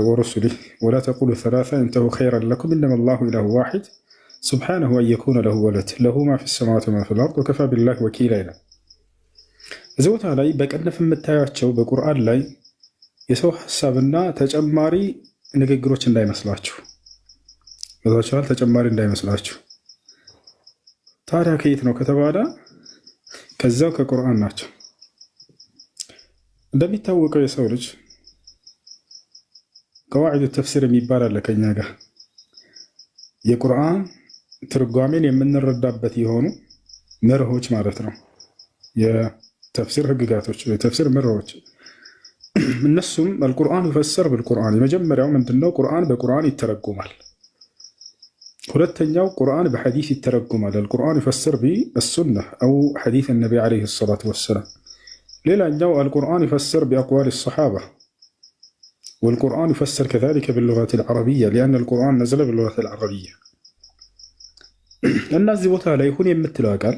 ورسله ولا تقولوا ثلاثة انتهوا خيرا لكم إنما الله إله واحد سبحانه أن يكون له ولد له ما في السماوات وما في الأرض وكفى بالله وكيلا. እዚህ ቦታ ላይ በቅንፍ የምታያቸው በቁርአን ላይ የሰው ሀሳብና ተጨማሪ ንግግሮች እንዳይመስላችሁ በዛቻል ተጨማሪ እንዳይመስላችሁ። ታዲያ ከየት ነው ከተባለ ከዛው ከቁርአን ናቸው። እንደሚታወቀው የሰው ልጅ ቀዋዒዱ ተፍሲር የሚባል አለ ከኛ ጋር የቁርአን ትርጓሜን የምንረዳበት የሆኑ መርሆች ማለት ነው። የተፍሲር ህግጋቶች፣ የተፍሲር መርሆች እነሱም አልቁርአን ይፈሰር بالቁርአን። የመጀመሪያው ምንድነው? ቁርአን በቁርአን ይተረጎማል። ሁለተኛው ቁርአን በሐዲስ ይተረጎማል። አልቁርአን ይፈሰር بالسنة أو حديث النبي عليه الصلاة والسلام። ሌላኛው አልቁርአን ይፈሰር بأقوال الصحابة والقرآن يفسر كذلك باللغة العربية لأن القرآن نزل باللغة العربية. الناس ቦታ ላይ ሁን የምትለው ቃል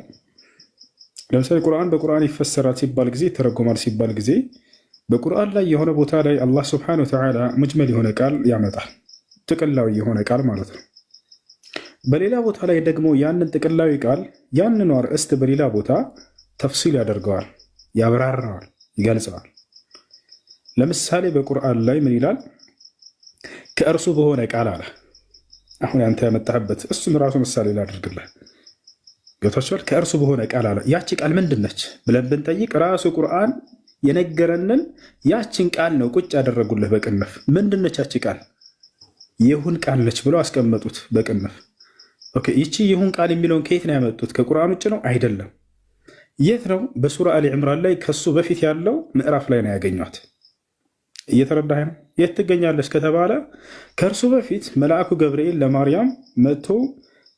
ለምሳሌ ቁርአን በቁርአን ይፈሰራል ሲባል ጊዜ ተረጎማል ሲባል ጊዜ በቁርአን ላይ የሆነ ቦታ ላይ አላህ Subhanahu Wa Ta'ala ሙጅመል የሆነ ቃል ያመጣል፣ ጥቅላዊ የሆነ ቃል ማለት ነው። በሌላ ቦታ ላይ ደግሞ ያንን ጥቅላዊ ቃል ያንን አርእስት በሌላ ቦታ ተፍሲል ያደርገዋል፣ ያብራራዋል፣ ይገልጸዋል። ለምሳሌ በቁርአን ላይ ምን ይላል? ከእርሱ በሆነ ቃል አለ። አሁን አንተ ያመጣህበት እሱም ራሱ ምሳሌ ላድርግልህ። ገብቷችኋል? ከእርሱ በሆነ ቃል አለ። ያቺ ቃል ምንድነች ብለን ብንጠይቅ ራሱ ቁርአን የነገረንን ያችን ቃል ነው ቁጭ ያደረጉልህ በቅንፍ። ምንድነች ያቺ ቃል? ይሁን ቃል ነች ብለው አስቀመጡት በቅንፍ። ኦኬ፣ ይቺ ይሁን ቃል የሚለውን ከየት ነው ያመጡት? ከቁርአን ውጭ ነው? አይደለም። የት ነው? በሱራ አሊ ዕምራን ላይ ከሱ በፊት ያለው ምዕራፍ ላይ ነው ያገኟት። እየተረዳህ ነው? የት ትገኛለች ከተባለ ከእርሱ በፊት መልአኩ ገብርኤል ለማርያም መጥቶ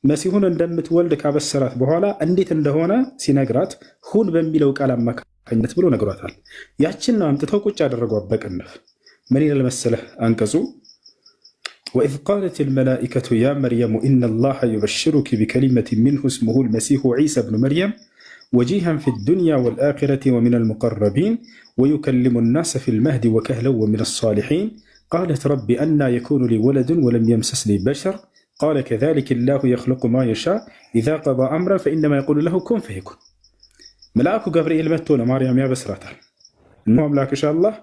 መሲሁን እንደምትወልድ ካበሰራት በኋላ እንዴት እንደሆነ ሲነግራት ሁን በሚለው ቃል አማካኝነት ብሎ ነግሯታል። ያችን ነው አምጥተው ቁጭ ያደረጓት በቅንፍ። ምን ይላል መሰለህ አንቀጹ? ወኢዝ ቃለት ልመላኢከቱ ያ መርየሙ ኢነ ላሃ ዩበሽሩኪ ቢከሊመት ሚንሁ እስሙሁ ልመሲሁ ዒሳ ብኑ መርየም ወጂሃን ፊ ዱንያ ወልአኺረቲ ወሚን አልሙቀረቢን ወዩከሊሙ ናሰ ፊ ልመህዲ ወከህለን ወሚን አሳሊሒን ቃለት ረቢ አና የኩኑ ሊ ወለዱን ወለም የምሰስኒ በሸር ቃለ ከዛሊከ ላሁ የኽሉቁ ማ የሻእ ኢዛ ቀዳ አምረን ፈኢነማ የቁሉ ለሁ ኩን ፈየኩን። መልአኩ ገብርኤል መጥቶ ለማርያም ያበስራታል። እነሆ አምላክሽ አላህ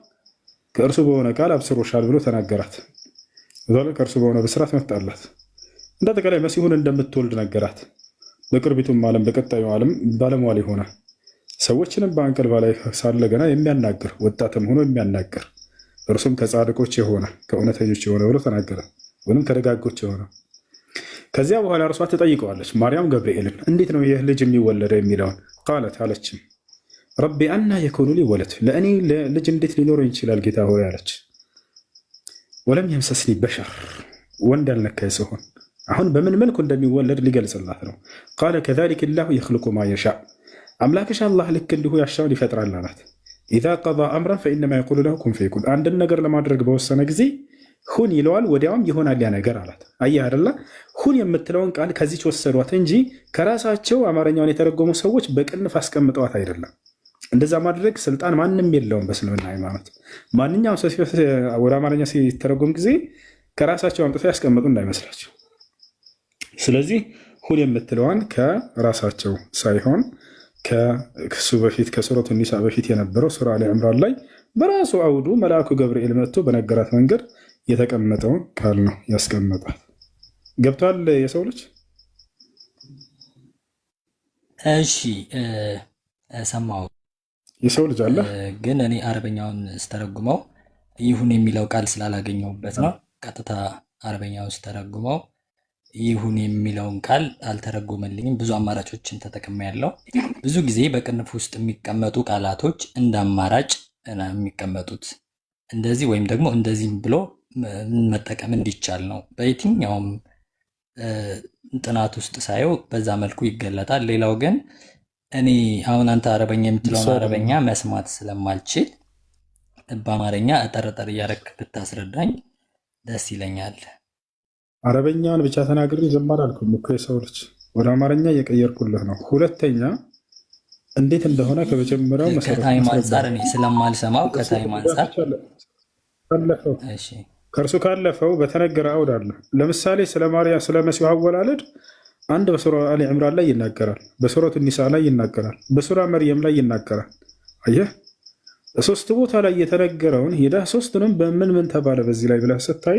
ከእርሱ በሆነ ቃል አብስሮሻል ብሎ ተናገራት። ከእርሱ በሆነ ብስራት መጣላት። እንደ አጠቃላይ መሲሁን እንደምትወልድ ነገራት። በቅርቢቱም ዓለም በቀጣዩ ዓለም ባለሟል የሆነ ሰዎችንም በአንቀልባ ላይ ሳለ ገና የሚያናግር ወጣትም ሆኖ የሚያናግር እርሱም ከጻድቆች የሆነ ከእውነተኞች የሆነ ብሎ ተናገረ፣ ወይም ከደጋጎች የሆነ። ከዚያ በኋላ እርሷ ትጠይቀዋለች ማርያም ገብርኤልን እንዴት ነው ይህ ልጅ የሚወለደው የሚለውን። ቃለት አለችም ረቢ አና የኩኑ ሊ ወለድ፣ ለእኔ ልጅ እንዴት ሊኖረኝ ይችላል ጌታ ሆይ አለች። ወለም የምሰስኒ በሸር፣ ወንድ ያልነካኝ ሲሆን አሁን በምን መልኩ እንደሚወለድ ሊገልጽላት ነው። ቃለ ከዛሊከ ላሁ የኽሉቁ ማ የሻእ፣ አምላክሽ አላህ ልክ እንዲሁ ያሻውን ይፈጥራል አላት። ኢዛ ቀዳ አምረን ፈኢነማ የቁሉ ለሁ ኩን ፈየኩን፣ አንድን ነገር ለማድረግ በወሰነ ጊዜ ሁን ይለዋል፣ ወዲያውም ይሆናል ያ ነገር አላት። አየህ አይደለ? ሁን የምትለውን ቃል ከዚች ወሰዷት እንጂ ከራሳቸው አማርኛውን የተረጎሙ ሰዎች በቅንፍ አስቀምጠዋት አይደለም። እንደዛ ማድረግ ስልጣን ማንም የለውም በእስልምና ሃይማኖት። ማንኛውም ሰው ወደ አማርኛ ሲተረጎም ጊዜ ከራሳቸው አምጥተው ያስቀምጡ እንዳይመስላቸው። ስለዚህ ሁን የምትለዋን ከራሳቸው ሳይሆን ከሱ በፊት ከሱረቱ ኒሳ በፊት የነበረው ሱራ አሊ ዕምራን ላይ በራሱ አውዱ መልአኩ ገብርኤል መጥቶ በነገራት መንገድ የተቀመጠውን ቃል ነው ያስቀመጣል። ገብቷል የሰው ልጅ? እሺ ሰማሁ። የሰው ልጅ አለ ግን እኔ አረበኛውን ስተረጉመው ይሁን የሚለው ቃል ስላላገኘሁበት ነው። ቀጥታ አረበኛውን ስተረጉመው ይሁን የሚለውን ቃል አልተረጎመልኝም። ብዙ አማራጮችን ተጠቅሜያለሁ። ብዙ ጊዜ በቅንፍ ውስጥ የሚቀመጡ ቃላቶች እንደ አማራጭ የሚቀመጡት እንደዚህ ወይም ደግሞ እንደዚህም ብሎ መጠቀም እንዲቻል ነው። በየትኛውም ጥናት ውስጥ ሳየው በዛ መልኩ ይገለጣል። ሌላው ግን እኔ አሁን አንተ አረበኛ የምትለውን አረበኛ መስማት ስለማልችል በአማርኛ እጠረጠር እያደረክ ብታስረዳኝ ደስ ይለኛል። አረበኛን ብቻ ተናግሬ ዝም አላልኩም እኮ የሰው ልጅ፣ ወደ አማርኛ እየቀየርኩልህ ነው። ሁለተኛ እንዴት እንደሆነ ከመጀመሪያው ከታይም አንጻር እኔ ስለማልሰማው ከታይም አንጻር ከእርሱ ካለፈው በተነገረ አውድ አለ። ለምሳሌ ስለ ማርያም ስለ መሲሁ አወላለድ አንድ በሱራ አሊ ዕምራን ላይ ይናገራል፣ በሱረቱ ኒሳ ላይ ይናገራል፣ በሱራ መርየም ላይ ይናገራል። አየህ ሶስት ቦታ ላይ የተነገረውን ሄዳ ሶስቱንም በምን ምን ተባለ በዚህ ላይ ብለህ ስታይ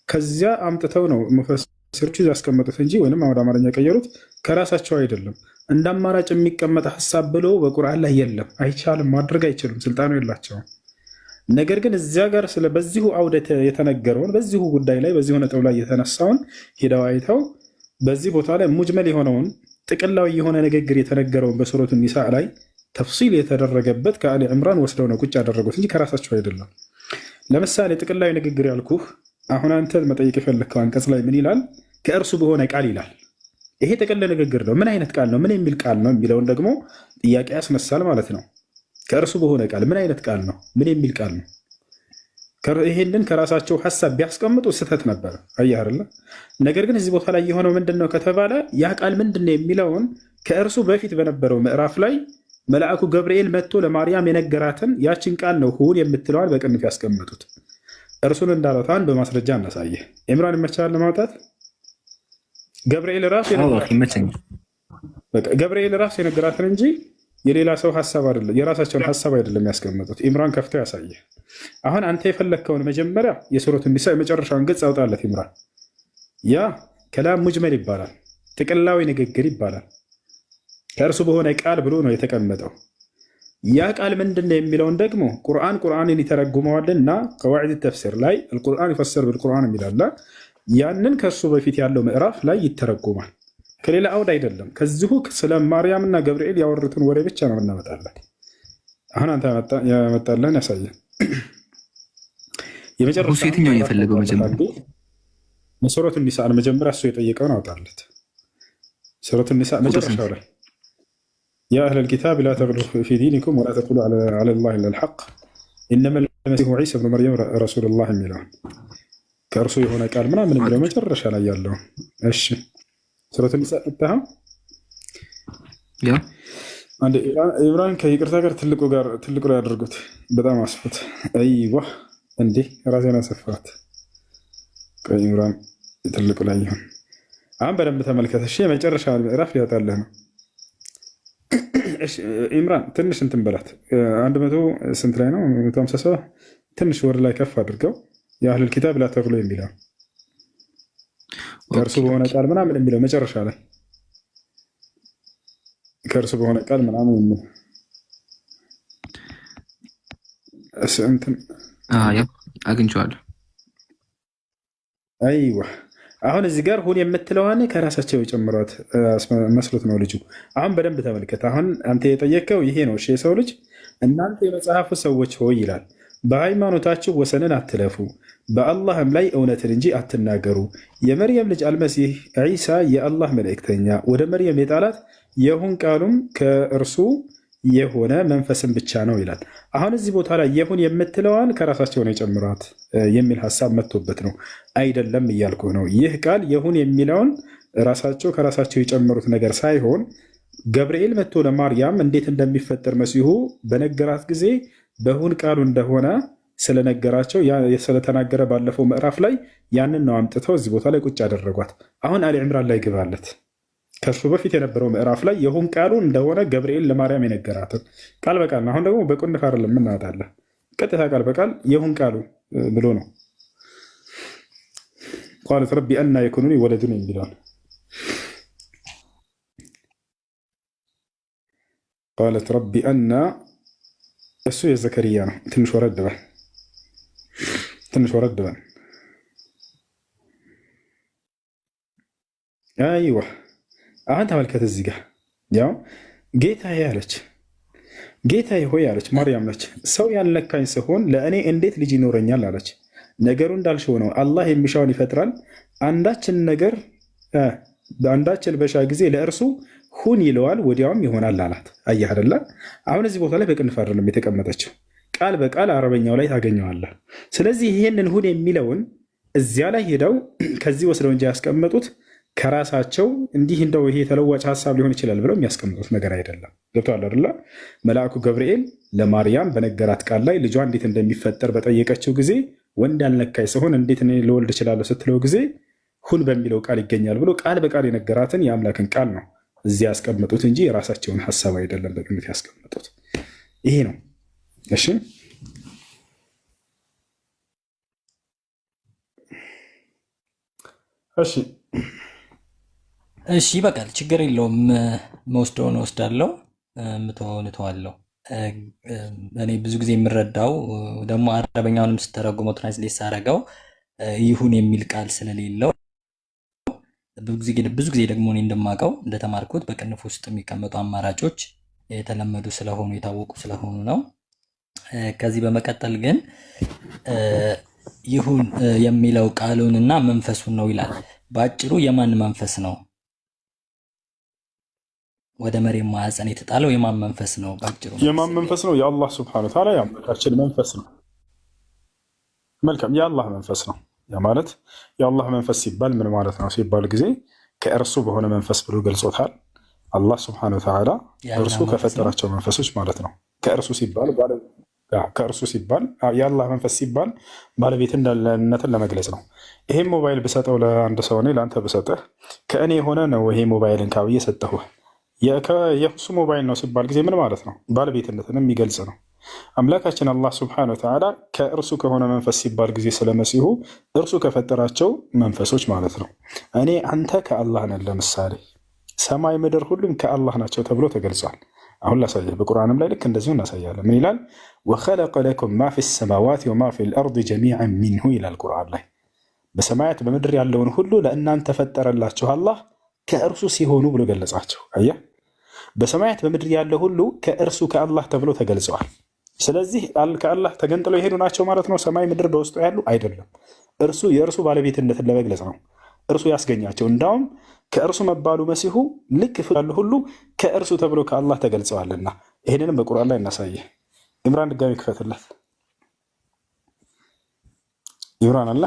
ከዚያ አምጥተው ነው ሙፈሲሮቹ ያስቀመጡት እንጂ ወይንም ወደ አማርኛ የቀየሩት ከራሳቸው አይደለም። እንደ አማራጭ የሚቀመጥ ሀሳብ ብሎ በቁርአን ላይ የለም። አይቻልም፣ ማድረግ አይችሉም፣ ስልጣኑ የላቸውም። ነገር ግን እዚያ ጋር ስለ በዚሁ አውደ የተነገረውን በዚሁ ጉዳይ ላይ በዚሁ ነጥብ ላይ የተነሳውን ሄደው አይተው በዚህ ቦታ ላይ ሙጅመል የሆነውን ጥቅላዊ የሆነ ንግግር የተነገረውን በሱረቱ ኒሳ ላይ ተፍሲል የተደረገበት ከአሊ ዕምራን ወስደው ነው ቁጭ ያደረጉት እንጂ ከራሳቸው አይደለም። ለምሳሌ ጥቅላዊ ንግግር ያልኩህ አሁን አንተ መጠየቅ የፈለግከው አንቀጽ ላይ ምን ይላል? ከእርሱ በሆነ ቃል ይላል። ይሄ ጥቅል ንግግር ነው። ምን አይነት ቃል ነው? ምን የሚል ቃል ነው የሚለውን ደግሞ ጥያቄ ያስነሳል ማለት ነው። ከእርሱ በሆነ ቃል ምን አይነት ቃል ነው? ምን የሚል ቃል ነው? ይሄንን ከራሳቸው ሀሳብ ቢያስቀምጡ ስህተት ነበር። አየህ አይደለ? ነገር ግን እዚህ ቦታ ላይ የሆነው ምንድን ነው ከተባለ ያ ቃል ምንድን ነው የሚለውን ከእርሱ በፊት በነበረው ምዕራፍ ላይ መልአኩ ገብርኤል መጥቶ ለማርያም የነገራትን ያችን ቃል ነው ሁን የምትለዋል በቅንፍ ያስቀመጡት። እርሱን እንዳለው አንድ በማስረጃ እናሳየህ። ኢምራን ይመቻል ለማውጣት ገብርኤል ራሱ የነገራትን እንጂ የሌላ ሰው ሀሳብ አይደለም፣ የራሳቸውን ሀሳብ አይደለም ያስቀመጡት። ኢምራን ከፍተው ያሳየህ። አሁን አንተ የፈለግከውን መጀመሪያ የሱረቱ ኒሳ የመጨረሻውን ገጽ አውጣለት ኢምራን። ያ ከላም ሙጅመል ይባላል፣ ጥቅላዊ ንግግር ይባላል። ከእርሱ በሆነ ቃል ብሎ ነው የተቀመጠው። ያ ቃል ምንድነው የሚለውን ደግሞ ቁርአንን ይተረጉመዋልና ቀዋዒድ ተፍሲር ላይ አልቁርአን ይፈሰር بالቁርአን የሚላል ያንን ከእርሱ በፊት ያለው ምዕራፍ ላይ ይተረጉማል። ከሌላ አውድ አይደለም። ከዚሁ ስለ ማርያምና ገብርኤል ያወሩትን ወሬ ብቻ ነው እናመጣለን። አሁን አንተ ያመጣለን ያሳየን። የመጨረሻው የትኛውን የፈለገው መጀመሪያ ሱረቱ ኒሳን መጀመሪያ እሱ የጠየቀውን አውጣለት። ሱረቱ ኒሳ መጨረሻው ላይ يا أهل الكتاب لا تغلوا في دينكم ولا تقولوا على الله إلا الحق إنما المسيح عيسى ابن مريم رسول الله ميلون كرسو هنا قال من ميلون ما جرش على يالله ايش سورة النساء انتهى يا عند إبراهيم كيقرتا ጋር ትልቁ ላይ አድርጉት። በጣም አስፉት። አይዋ እንዴ ራሴና ሰፋት ከኢምራን ትልቁ ላይ ይሁን። አሁን በደንብ ተመልከተ። እሺ የመጨረሻ ምዕራፍ ሊያወጣልህ ነው። ኢምራን ትንሽ እንትን በላት 100 ስንት ላይ ነው? 157 ትንሽ ወር ላይ ከፍ አድርገው የአህለል ኪታብ ላ ተግሉ የሚለው ከእርሱ በሆነ ቃል ምናምን የሚለው መጨረሻ ላይ ከእርሱ በሆነ ቃል ምናምን የሚለው እንትን አግኝቼዋለሁ። አይዋ አሁን እዚህ ጋር ሁን የምትለዋን ከራሳቸው የጨምሯት መስሎት ነው ልጁ። አሁን በደንብ ተመልከት። አሁን አንተ የጠየቀው ይሄ ነው። እሺ የሰው ልጅ እናንተ የመጽሐፉ ሰዎች ሆይ ይላል፣ በሃይማኖታችሁ ወሰንን አትለፉ፣ በአላህም ላይ እውነትን እንጂ አትናገሩ። የመርየም ልጅ አልመሲህ ዒሳ የአላህ መልእክተኛ ወደ መርየም የጣላት የሁን ቃሉም ከእርሱ የሆነ መንፈስን ብቻ ነው ይላል። አሁን እዚህ ቦታ ላይ የሁን የምትለዋን ከራሳቸው ነው የጨምሯት የሚል ሀሳብ መጥቶበት ነው። አይደለም እያልኩ ነው። ይህ ቃል የሁን የሚለውን ራሳቸው ከራሳቸው የጨመሩት ነገር ሳይሆን ገብርኤል መጥቶ ለማርያም እንዴት እንደሚፈጠር መሲሁ በነገራት ጊዜ በሁን ቃሉ እንደሆነ ስለነገራቸው ስለተናገረ ባለፈው ምዕራፍ ላይ ያንን ነው አምጥተው እዚህ ቦታ ላይ ቁጭ ያደረጓት። አሁን አሊ ዕምራን ላይ ግባለት። ከእርሱ በፊት የነበረው ምዕራፍ ላይ የሁን ቃሉ እንደሆነ ገብርኤል ለማርያም የነገራትን ቃል በቃል ነው። አሁን ደግሞ በቁንፍ አይደለም የምናወጣለን፣ ቀጥታ ቃል በቃል የሁን ቃሉ ብሎ ነው። ቃለት ረቢ አና የኩኑ ሊ ወለዱን የሚለውን ቃለት ረቢ አና እሱ የዘከርያ ነው። ትንሽ ወረድ በል አይዋ አሁን ተመልከት። እዚህ ጋር ያው ጌታዬ አለች፣ ጌታዬ ሆይ አለች። ማርያም ነች። ሰው ያልነካኝ ስሆን ለእኔ እንዴት ልጅ ይኖረኛል አለች። ነገሩ እንዳልሽው ነው። አላህ የሚሻውን ይፈጥራል። አንዳችን በሻ ጊዜ ለእርሱ ሁን ይለዋል፣ ወዲያውም ይሆናል አላት። አየህ አይደለ? አሁን እዚህ ቦታ ላይ በቅንፍ አይደለም የተቀመጠችው፣ ቃል በቃል አረበኛው ላይ ታገኘዋለህ። ስለዚህ ይሄንን ሁን የሚለውን እዚያ ላይ ሄደው ከዚህ ወስደው እንጂ ያስቀመጡት ከራሳቸው እንዲህ እንደው ይሄ ተለዋጭ ሀሳብ ሊሆን ይችላል ብለው የሚያስቀምጡት ነገር አይደለም። ገብቶሃል አይደለ? መልአኩ ገብርኤል ለማርያም በነገራት ቃል ላይ ልጇ እንዴት እንደሚፈጠር በጠየቀችው ጊዜ ወንድ ያልነካኝ ስሆን እንዴት እኔ ልወልድ እችላለሁ ስትለው ጊዜ ሁን በሚለው ቃል ይገኛል ብሎ ቃል በቃል የነገራትን የአምላክን ቃል ነው እዚህ ያስቀመጡት እንጂ የራሳቸውን ሀሳብ አይደለም በግምት ያስቀመጡት። ይሄ ነው እሺ እሺ እሺ በቃል ችግር የለውም። መወስደውን እወስዳለሁ፣ ምተወውን እተዋለሁ። እኔ ብዙ ጊዜ የምረዳው ደግሞ አረበኛውንም ስተረጉመው ትራንስሌት ሳደርገው ይሁን የሚል ቃል ስለሌለው ብዙ ጊዜ ደግሞ እኔ እንደማውቀው እንደተማርኩት በቅንፍ ውስጥ የሚቀመጡ አማራጮች የተለመዱ ስለሆኑ የታወቁ ስለሆኑ ነው። ከዚህ በመቀጠል ግን ይሁን የሚለው ቃሉንና መንፈሱን ነው ይላል። በአጭሩ የማን መንፈስ ነው ወደ መሬት ማዕፀን የተጣለው? የማን መንፈስ ነው? በአጭሩ የማን መንፈስ ነው? የአላህ ስብሐነ ወተዓላ የአምላካችን መንፈስ ነው። መልካም፣ የአላህ መንፈስ ነው። ያ ማለት የአላህ መንፈስ ሲባል ምን ማለት ነው ሲባል ጊዜ ከእርሱ በሆነ መንፈስ ብሎ ገልጾታል። አላህ ስብሐነ ወተዓላ እርሱ ከፈጠራቸው መንፈሶች ማለት ነው። ከእርሱ ሲባል የአላህ መንፈስ ሲባል ባለቤትነትን ለመግለጽ ነው። ይሄም ሞባይል ብሰጠው ለአንድ ሰው እኔ ለአንተ ብሰጥህ ከእኔ የሆነ ነው ይሄ ሞባይልን ካብዬ ሰጠሁህ። የእሱ ሞባይል ነው ሲባል ጊዜ ምን ማለት ነው? ባለቤትነትን የሚገልጽ ነው። አምላካችን አላህ ስብሐነሁ ወተዓላ ከእርሱ ከሆነ መንፈስ ሲባል ጊዜ ስለመሲሁ እርሱ ከፈጠራቸው መንፈሶች ማለት ነው። እኔ አንተ ከአላህ ነን። ለምሳሌ ሰማይ ምድር ሁሉም ከአላህ ናቸው ተብሎ ተገልጿል። አሁን ላሳየህ፣ በቁርአንም ላይ ልክ እንደዚሁ እናሳያለን። ምን ይላል? ወኸለቀ ለኩም ማ ፊ ሰማዋት ወማ ፊ ልአርድ ጀሚዐን ሚንሁ ይላል ቁርአን ላይ። በሰማያት በምድር ያለውን ሁሉ ለእናንተ ፈጠረላችሁ አላህ ከእርሱ ሲሆኑ ብሎ ገለጻቸው። አየህ፣ በሰማያት በምድር ያለ ሁሉ ከእርሱ ከአላህ ተብሎ ተገልጸዋል። ስለዚህ ከአላህ ተገንጥለው የሄዱ ናቸው ማለት ነው። ሰማይ ምድር በውስጡ ያሉ አይደለም። እርሱ የእርሱ ባለቤትነትን ለመግለጽ ነው እርሱ ያስገኛቸው። እንዳውም ከእርሱ መባሉ መሲሁ ልክ ያሉ ሁሉ ከእርሱ ተብሎ ከአላህ ተገልጸዋልና ይህንንም በቁርአን ላይ እናሳየ። ኢምራን ድጋሚ ክፈትለት። ኢምራን አለ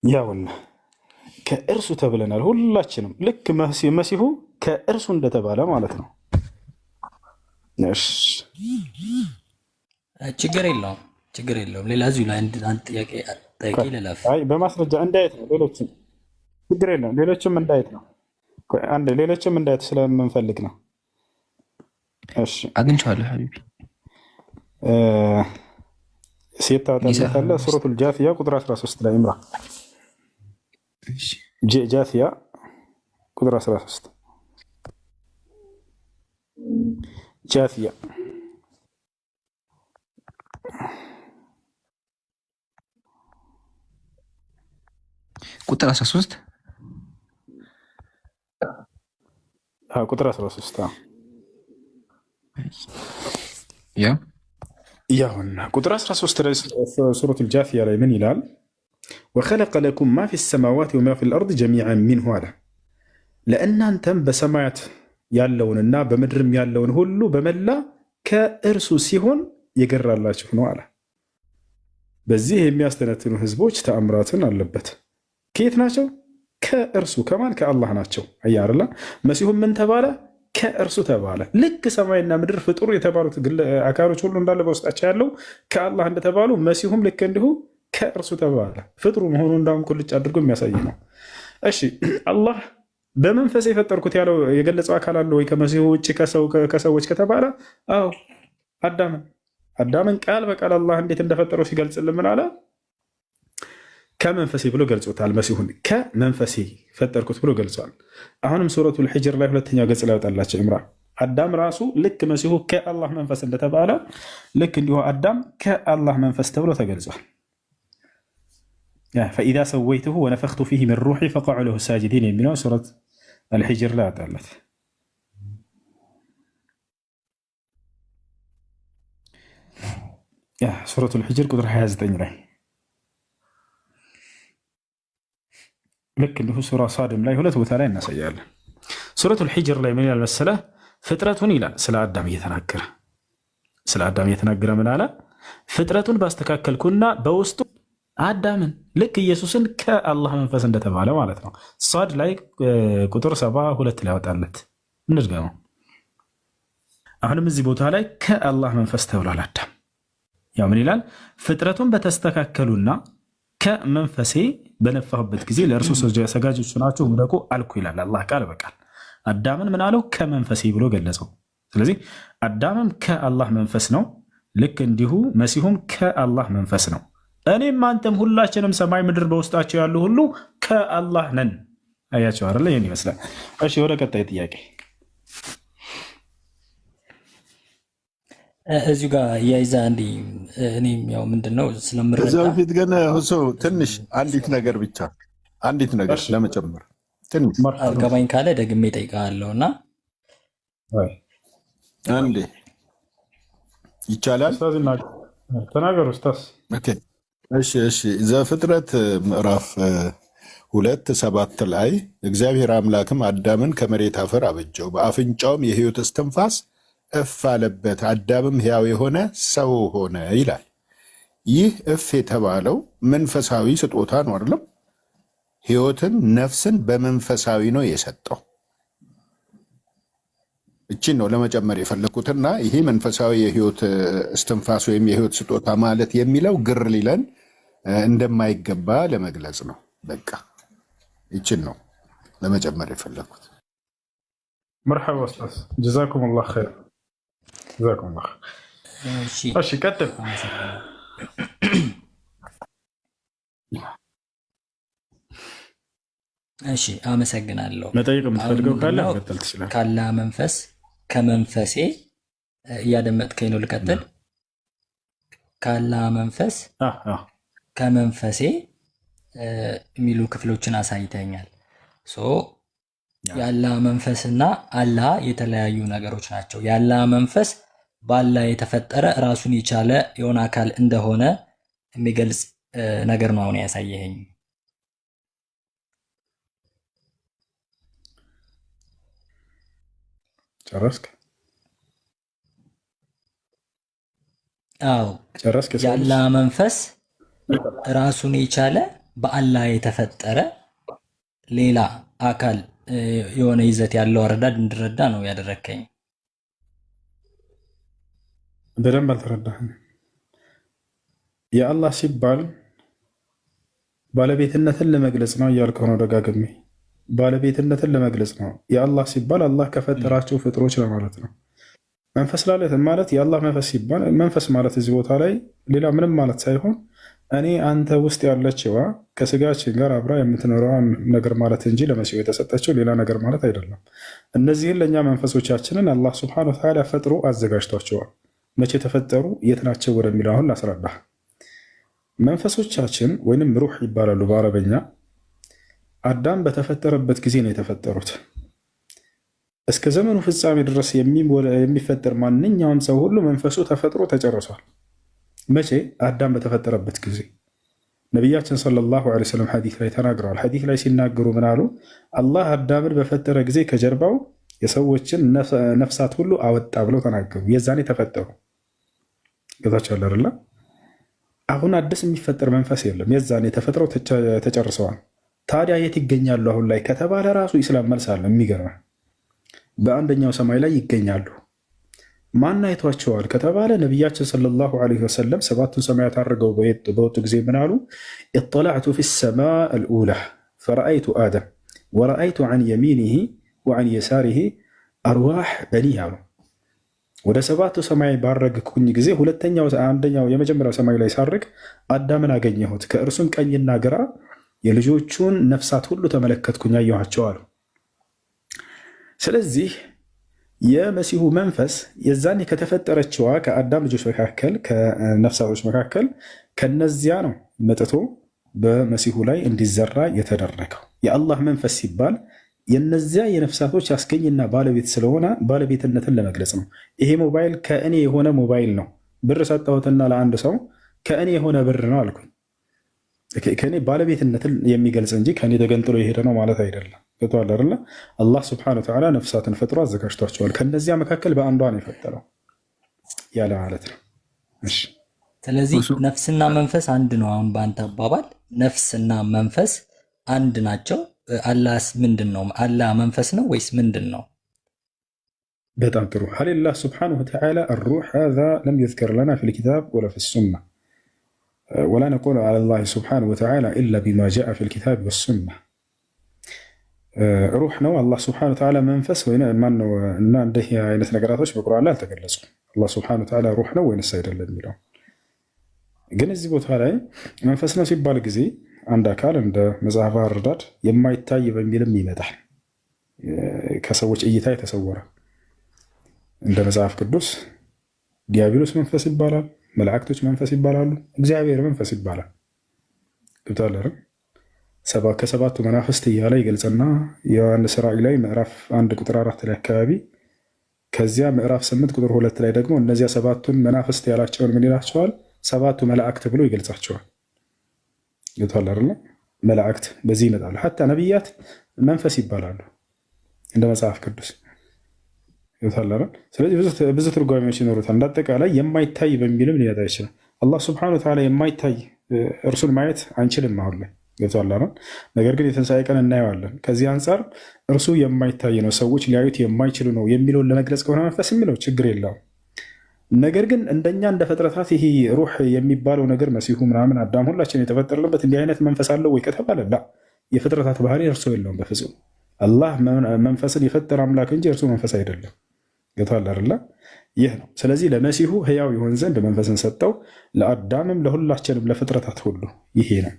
ያውና ከእርሱ ተብለናል ሁላችንም፣ ልክ መሲሁ ከእርሱ እንደተባለ ማለት ነው። ችግር የለውም። ሌላ እዚሁ ላይ አንድ ጥያቄ ጠይቄ ልለፍ። በማስረጃ እንዳየት ነው። ሌሎችም ችግር የለም። ሌሎችም እንዳየት ነው። ሌሎችም እንዳየት ስለምንፈልግ ነው። እሺ አግኝቼዋለሁ ሀቢቢ። ሴት ታወጣለታለህ። ሱረቱል ጃፊያ ቁጥር 13 ላይ ምራ። ጃፊያ ቁጥር 13 ጃፊያ ቁጥር 13 ቁጥር 13 ያውና ቁጥር 13 ላይ ሱረቱል ጃፊያ ላይ ምን ይላል? ወኸለቀ ለኩም ማ ፊ ሰማዋት ወማ ፊ ልአርድ ጀሚዐን ሚንሁ አለ። ለእናንተም በሰማያት ያለውንና በምድርም ያለውን ሁሉ በመላ ከእርሱ ሲሆን የገራላችሁ ነው አለ። በዚህ የሚያስተነትኑ ህዝቦች ተአምራትን አለበት። ከየት ናቸው? ከእርሱ። ከማን? ከአላህ ናቸው። አያርላ መሲሁም ምን ተባለ? ከእርሱ ተባለ። ልክ ሰማይና ምድር ፍጡር የተባሉት አካሎች ሁሉ እንዳለ በውስጣቸው ያለው ከአላህ እንደተባሉ መሲሁም ልክ እንዲሁ ከእርሱ ተባለ። ፍጥሩ መሆኑ እንዳውም ቁልጭ አድርጎ የሚያሳይ ነው። እሺ አላህ በመንፈስ የፈጠርኩት ያለው የገለጸው አካል አለ ወይ ከመሲሁ ውጭ ከሰዎች ከተባለ? አዎ አዳምን ቃል በቃል አላህ እንዴት እንደፈጠረው ሲገልጽልን ምን አለ? ከመንፈሴ ብሎ ገልጾታል። መሲሁን ከመንፈሴ ፈጠርኩት ብሎ ገልጿል። አሁንም ሱረቱል ሂጅር ላይ ሁለተኛው ገጽ ላይ ወጣላቸው ኢምራን። አዳም ራሱ ልክ መሲሁ ከአላህ መንፈስ እንደተባለ ልክ እንዲሁ አዳም ከአላህ መንፈስ ተብሎ ተገልጿል። ፈኢዛ ሰወይትሁ ወነፈኽቱ ፊህ ሚን ሩሒ ፈቀዑ ለሁ ሳጅዲን የሚለው ሱረት አልሂጅር ላይ ወጣለት። ሱረቱል ሂጅር ቁጥር 29 ላይ ልክ እንዲሁ ሱራ ሳድም ላይ ሁለት ቦታ ላይ እናሳያለን። ሱረቱል ሂጅር ላይ ምን ይላል መሰለህ? ፍጥረቱን ይላል ስለ አዳም እየተናገረ ምን አለ? ፍጥረቱን ባስተካከልኩና በውስጡ አዳምን ልክ ኢየሱስን ከአላህ መንፈስ እንደተባለ ማለት ነው። ሳድ ላይ ቁጥር 72 ላይ ያወጣለት እንድገመው። አሁንም እዚህ ቦታ ላይ ከአላህ መንፈስ ተብሏል አዳም። ያው ምን ይላል? ፍጥረቱን በተስተካከሉና ከመንፈሴ በነፋሁበት ጊዜ ለእርሱ ሰጋጆች ናችሁ ውደቁ አልኩ ይላል አላህ ቃል በቃል። አዳምን ምን አለው? ከመንፈሴ ብሎ ገለጸው። ስለዚህ አዳምም ከአላህ መንፈስ ነው፣ ልክ እንዲሁ መሲሁም ከአላህ መንፈስ ነው። እኔም አንተም ሁላችንም ሰማይ ምድር በውስጣቸው ያሉ ሁሉ ከአላህ ነን። አያቸው አይደለ? ይህን ይመስላል። እሺ ወደ ቀጣይ ጥያቄ። እዚሁ ጋር እያይዛ እንዲ እኔም ያው ምንድን ነው ስለምረዳ ከዛ በፊት ግን ሁሶ ትንሽ አንዲት ነገር ለመጨመር ትንሽ አልገባኝ ካለ ደግሜ እጠይቅሃለሁ እና አንዴ ይቻላል። ተናገሩ ኡስታዝ። እሺ ዘፍጥረት ምዕራፍ 2:7 ላይ እግዚአብሔር አምላክም አዳምን ከመሬት አፈር አበጀው፣ በአፍንጫውም የሕይወት እስትንፋስ እፍ አለበት፣ አዳምም ሕያው የሆነ ሰው ሆነ ይላል። ይህ እፍ የተባለው መንፈሳዊ ስጦታ ነው አይደለም? ሕይወትን ነፍስን በመንፈሳዊ ነው የሰጠው። እቺን ነው ለመጨመር የፈለኩትና ይሄ መንፈሳዊ የሕይወት እስትንፋስ ወይም የሕይወት ስጦታ ማለት የሚለው ግር ሊለን እንደማይገባ ለመግለጽ ነው። በቃ ይችን ነው ለመጨመር የፈለኩት። መርሐባ ኡስታዝ ጀዛኩም ላሁ ኸይር። ጀዛኩም ላሁ። እሺ ቀጥል። እሺ አመሰግናለሁ። መጠየቅ የምትፈልገው ካለ መቀጠል ትችላለህ። ካላ መንፈስ ከመንፈሴ እያደመጥከኝ ነው? ልቀጥል። ካላ መንፈስ ከመንፈሴ የሚሉ ክፍሎችን አሳይተኛል። የአላህ መንፈስና አላህ የተለያዩ ነገሮች ናቸው። የአላህ መንፈስ በአላህ የተፈጠረ ራሱን የቻለ የሆነ አካል እንደሆነ የሚገልጽ ነገር ነው አሁን ያሳየኸኝ። ጨረስክ? አዎ ጨረስክ። የአላህ መንፈስ ራሱን የቻለ በአላህ የተፈጠረ ሌላ አካል የሆነ ይዘት ያለው አረዳድ እንድረዳ ነው ያደረከኝ። በደንብ አልተረዳህም። የአላህ ሲባል ባለቤትነትን ለመግለጽ ነው እያልከው ነው ደጋግሜ። ባለቤትነትን ለመግለጽ ነው። የአላህ ሲባል አላህ ከፈጠራቸው ፍጥሮች ለማለት ነው። መንፈስ ማለት የአላህ መንፈስ ሲባል መንፈስ ማለት እዚህ ቦታ ላይ ሌላ ምንም ማለት ሳይሆን እኔ አንተ ውስጥ ያለችዋ ከስጋችን ጋር አብራ የምትኖረዋን ነገር ማለት እንጂ ለመሲሁ የተሰጠችው ሌላ ነገር ማለት አይደለም። እነዚህን ለእኛ መንፈሶቻችንን አላህ ሱብሓነሁ ወተዓላ ፈጥሮ አዘጋጅቷቸዋል። መቼ ተፈጠሩ፣ የት ናቸው ወደሚለው አሁን ላስረዳ። መንፈሶቻችን ወይንም ሩህ ይባላሉ በአረበኛ። አዳም በተፈጠረበት ጊዜ ነው የተፈጠሩት። እስከ ዘመኑ ፍጻሜ ድረስ የሚፈጠር ማንኛውም ሰው ሁሉ መንፈሱ ተፈጥሮ ተጨርሷል። መቼ? አዳም በተፈጠረበት ጊዜ። ነቢያችን ሰለላሁ ዐለይሂ ወሰለም ሐዲስ ላይ ተናግረዋል። ሐዲስ ላይ ሲናገሩ ምን አሉ? አላህ አዳምን በፈጠረ ጊዜ ከጀርባው የሰዎችን ነፍሳት ሁሉ አወጣ ብለው ተናገሩ። የዛኔ ተፈጠሩ። ገዛቸው አይደለ? አሁን አዲስ የሚፈጠር መንፈስ የለም። የዛኔ ተፈጥረው ተጨርሰዋል። ታዲያ የት ይገኛሉ አሁን ላይ ከተባለ ራሱ ኢስላም መልስ አለ። የሚገርም በአንደኛው ሰማይ ላይ ይገኛሉ። ማን አይቷቸዋል ከተባለ ነቢያችን ሰለላሁ ዐለይሂ ወሰለም ሰባቱን ሰማያት አድርገው በወጡ ጊዜ ምን አሉ? ኢጠለዕቱ ፊ ሰማእ አልኡላ ፈረአይቱ አደም ወረአይቱ ዐን የሚኒሂ ወዐን የሳሪሂ አርዋሕ በኒህ አሉ። ወደ ሰባቱ ሰማይ ባረግኩኝ ጊዜ የመጀመሪያው ሰማይ ላይ ሳርግ አዳምን አገኘሁት፣ ከእርሱም ቀኝና ግራ የልጆቹን ነፍሳት ሁሉ ተመለከትኩኝ፣ አየኋቸው አሉ። ስለዚህ የመሲሁ መንፈስ የዛኔ ከተፈጠረችዋ ከአዳም ልጆች መካከል ከነፍሳቶች መካከል ከነዚያ ነው መጥቶ በመሲሁ ላይ እንዲዘራ የተደረገው። የአላህ መንፈስ ሲባል የነዚያ የነፍሳቶች አስገኝና ባለቤት ስለሆነ ባለቤትነትን ለመግለጽ ነው። ይሄ ሞባይል ከእኔ የሆነ ሞባይል ነው። ብር ሰጠሁትና ለአንድ ሰው ከእኔ የሆነ ብር ነው አልኩኝ። ከእኔ ባለቤትነትን የሚገልጽ እንጂ ከእኔ ተገንጥሎ የሄደ ነው ማለት አይደለም። ገብቶሃል አይደለ? አላህ ስብሐነሁ ወተዓላ ነፍሳትን ፈጥሮ አዘጋጅቷቸዋል። ከነዚያ መካከል በአንዷ ነው የፈጠረው ያለ ማለት ነው። ስለዚህ ነፍስና መንፈስ አንድ ነው። አሁን በአንተ አባባል ነፍስና መንፈስ አንድ ናቸው። አላህስ ምንድን ነው? አላህ መንፈስ ነው ወይስ ምንድን ነው? በጣም ጥሩ። ሀሊላህ ስብሐነሁ ወተዓላ አሩሕ ሃዛ ለም ዩዝከር ለና ፊል ኪታብ ወላ ፊሱና ወላ ነቁሉ ዐለላሂ ስብሐነሁ ወተዓላ ኢላ ቢማ ጃአ ፊል ኪታብ ወሱና። ሩህ ነው። አላህ ስብሐነሁ ወተዓላ መንፈስ ወይ ማን ነው? እና እንዲህ አይነት ነገራቶች በቁርአን ላይ አልተገለጹም። አላህ ስብሐነሁ ወተዓላ ሩህ ነው ወይንስ አይደለም የሚለው ግን እዚህ ቦታ ላይ መንፈስ ነው ሲባል ጊዜ አንድ አካል እንደ መጽሐፍ አረዳድ የማይታይ በሚልም ይመጣል። ከሰዎች እይታ የተሰወረ እንደ መጽሐፍ ቅዱስ ዲያብሎስ መንፈስ ይባላል፣ መላእክቶች መንፈስ ይባላሉ፣ እግዚአብሔር መንፈስ ይባላል። ግብታለር ከሰባቱ መናፍስት እያለ ይገልጽና የዮሐንስ ራእይ ላይ ምዕራፍ 1 ቁጥር 4 ላይ አካባቢ ከዚያ ምዕራፍ 8 ቁጥር 2 ላይ ደግሞ እነዚያ ሰባቱን መናፍስት ያላቸውን ምን ይላቸዋል? ሰባቱ መላእክት ብሎ ይገልጻቸዋል። ይታላል መላእክት በዚህ ይመጣሉ። ሐታ ነቢያት መንፈስ ይባላሉ እንደ መጽሐፍ ቅዱስ ይታላል። ስለዚህ ብዙ ትርጓሜዎች ይኖሩታል። እንዳጠቃላይ የማይታይ በሚልም ሊመጣ ይችላል። አላህ ሱብሓነሁ ወተዓላ የማይታይ እርሱን ማየት አንችልም አሁን ላይ ይታላል። ነገር ግን የትንሣኤ ቀን እናየዋለን። ከዚህ አንጻር እርሱ የማይታይ ነው፣ ሰዎች ሊያዩት የማይችሉ ነው የሚለውን ለመግለጽ ከሆነ መንፈስ የሚለው ችግር የለውም። ነገር ግን እንደኛ እንደ ፍጥረታት ይሄ ሩህ የሚባለው ነገር መሲሁ ምናምን አዳም ሁላችን የተፈጠርንበት እንዲህ አይነት መንፈስ አለው ወይ ከተባለ ላ የፍጥረታት ባህሪ እርሱ የለውም በፍጹም። አላህ መንፈስን የፈጠረ አምላክ እንጂ እርሱ መንፈስ አይደለም። ገብቶሃል አይደለ? ይህ ነው። ስለዚህ ለመሲሁ ህያው ይሆን ዘንድ መንፈስን ሰጠው፣ ለአዳምም ለሁላችንም ለፍጥረታት ሁሉ ይሄ ነው።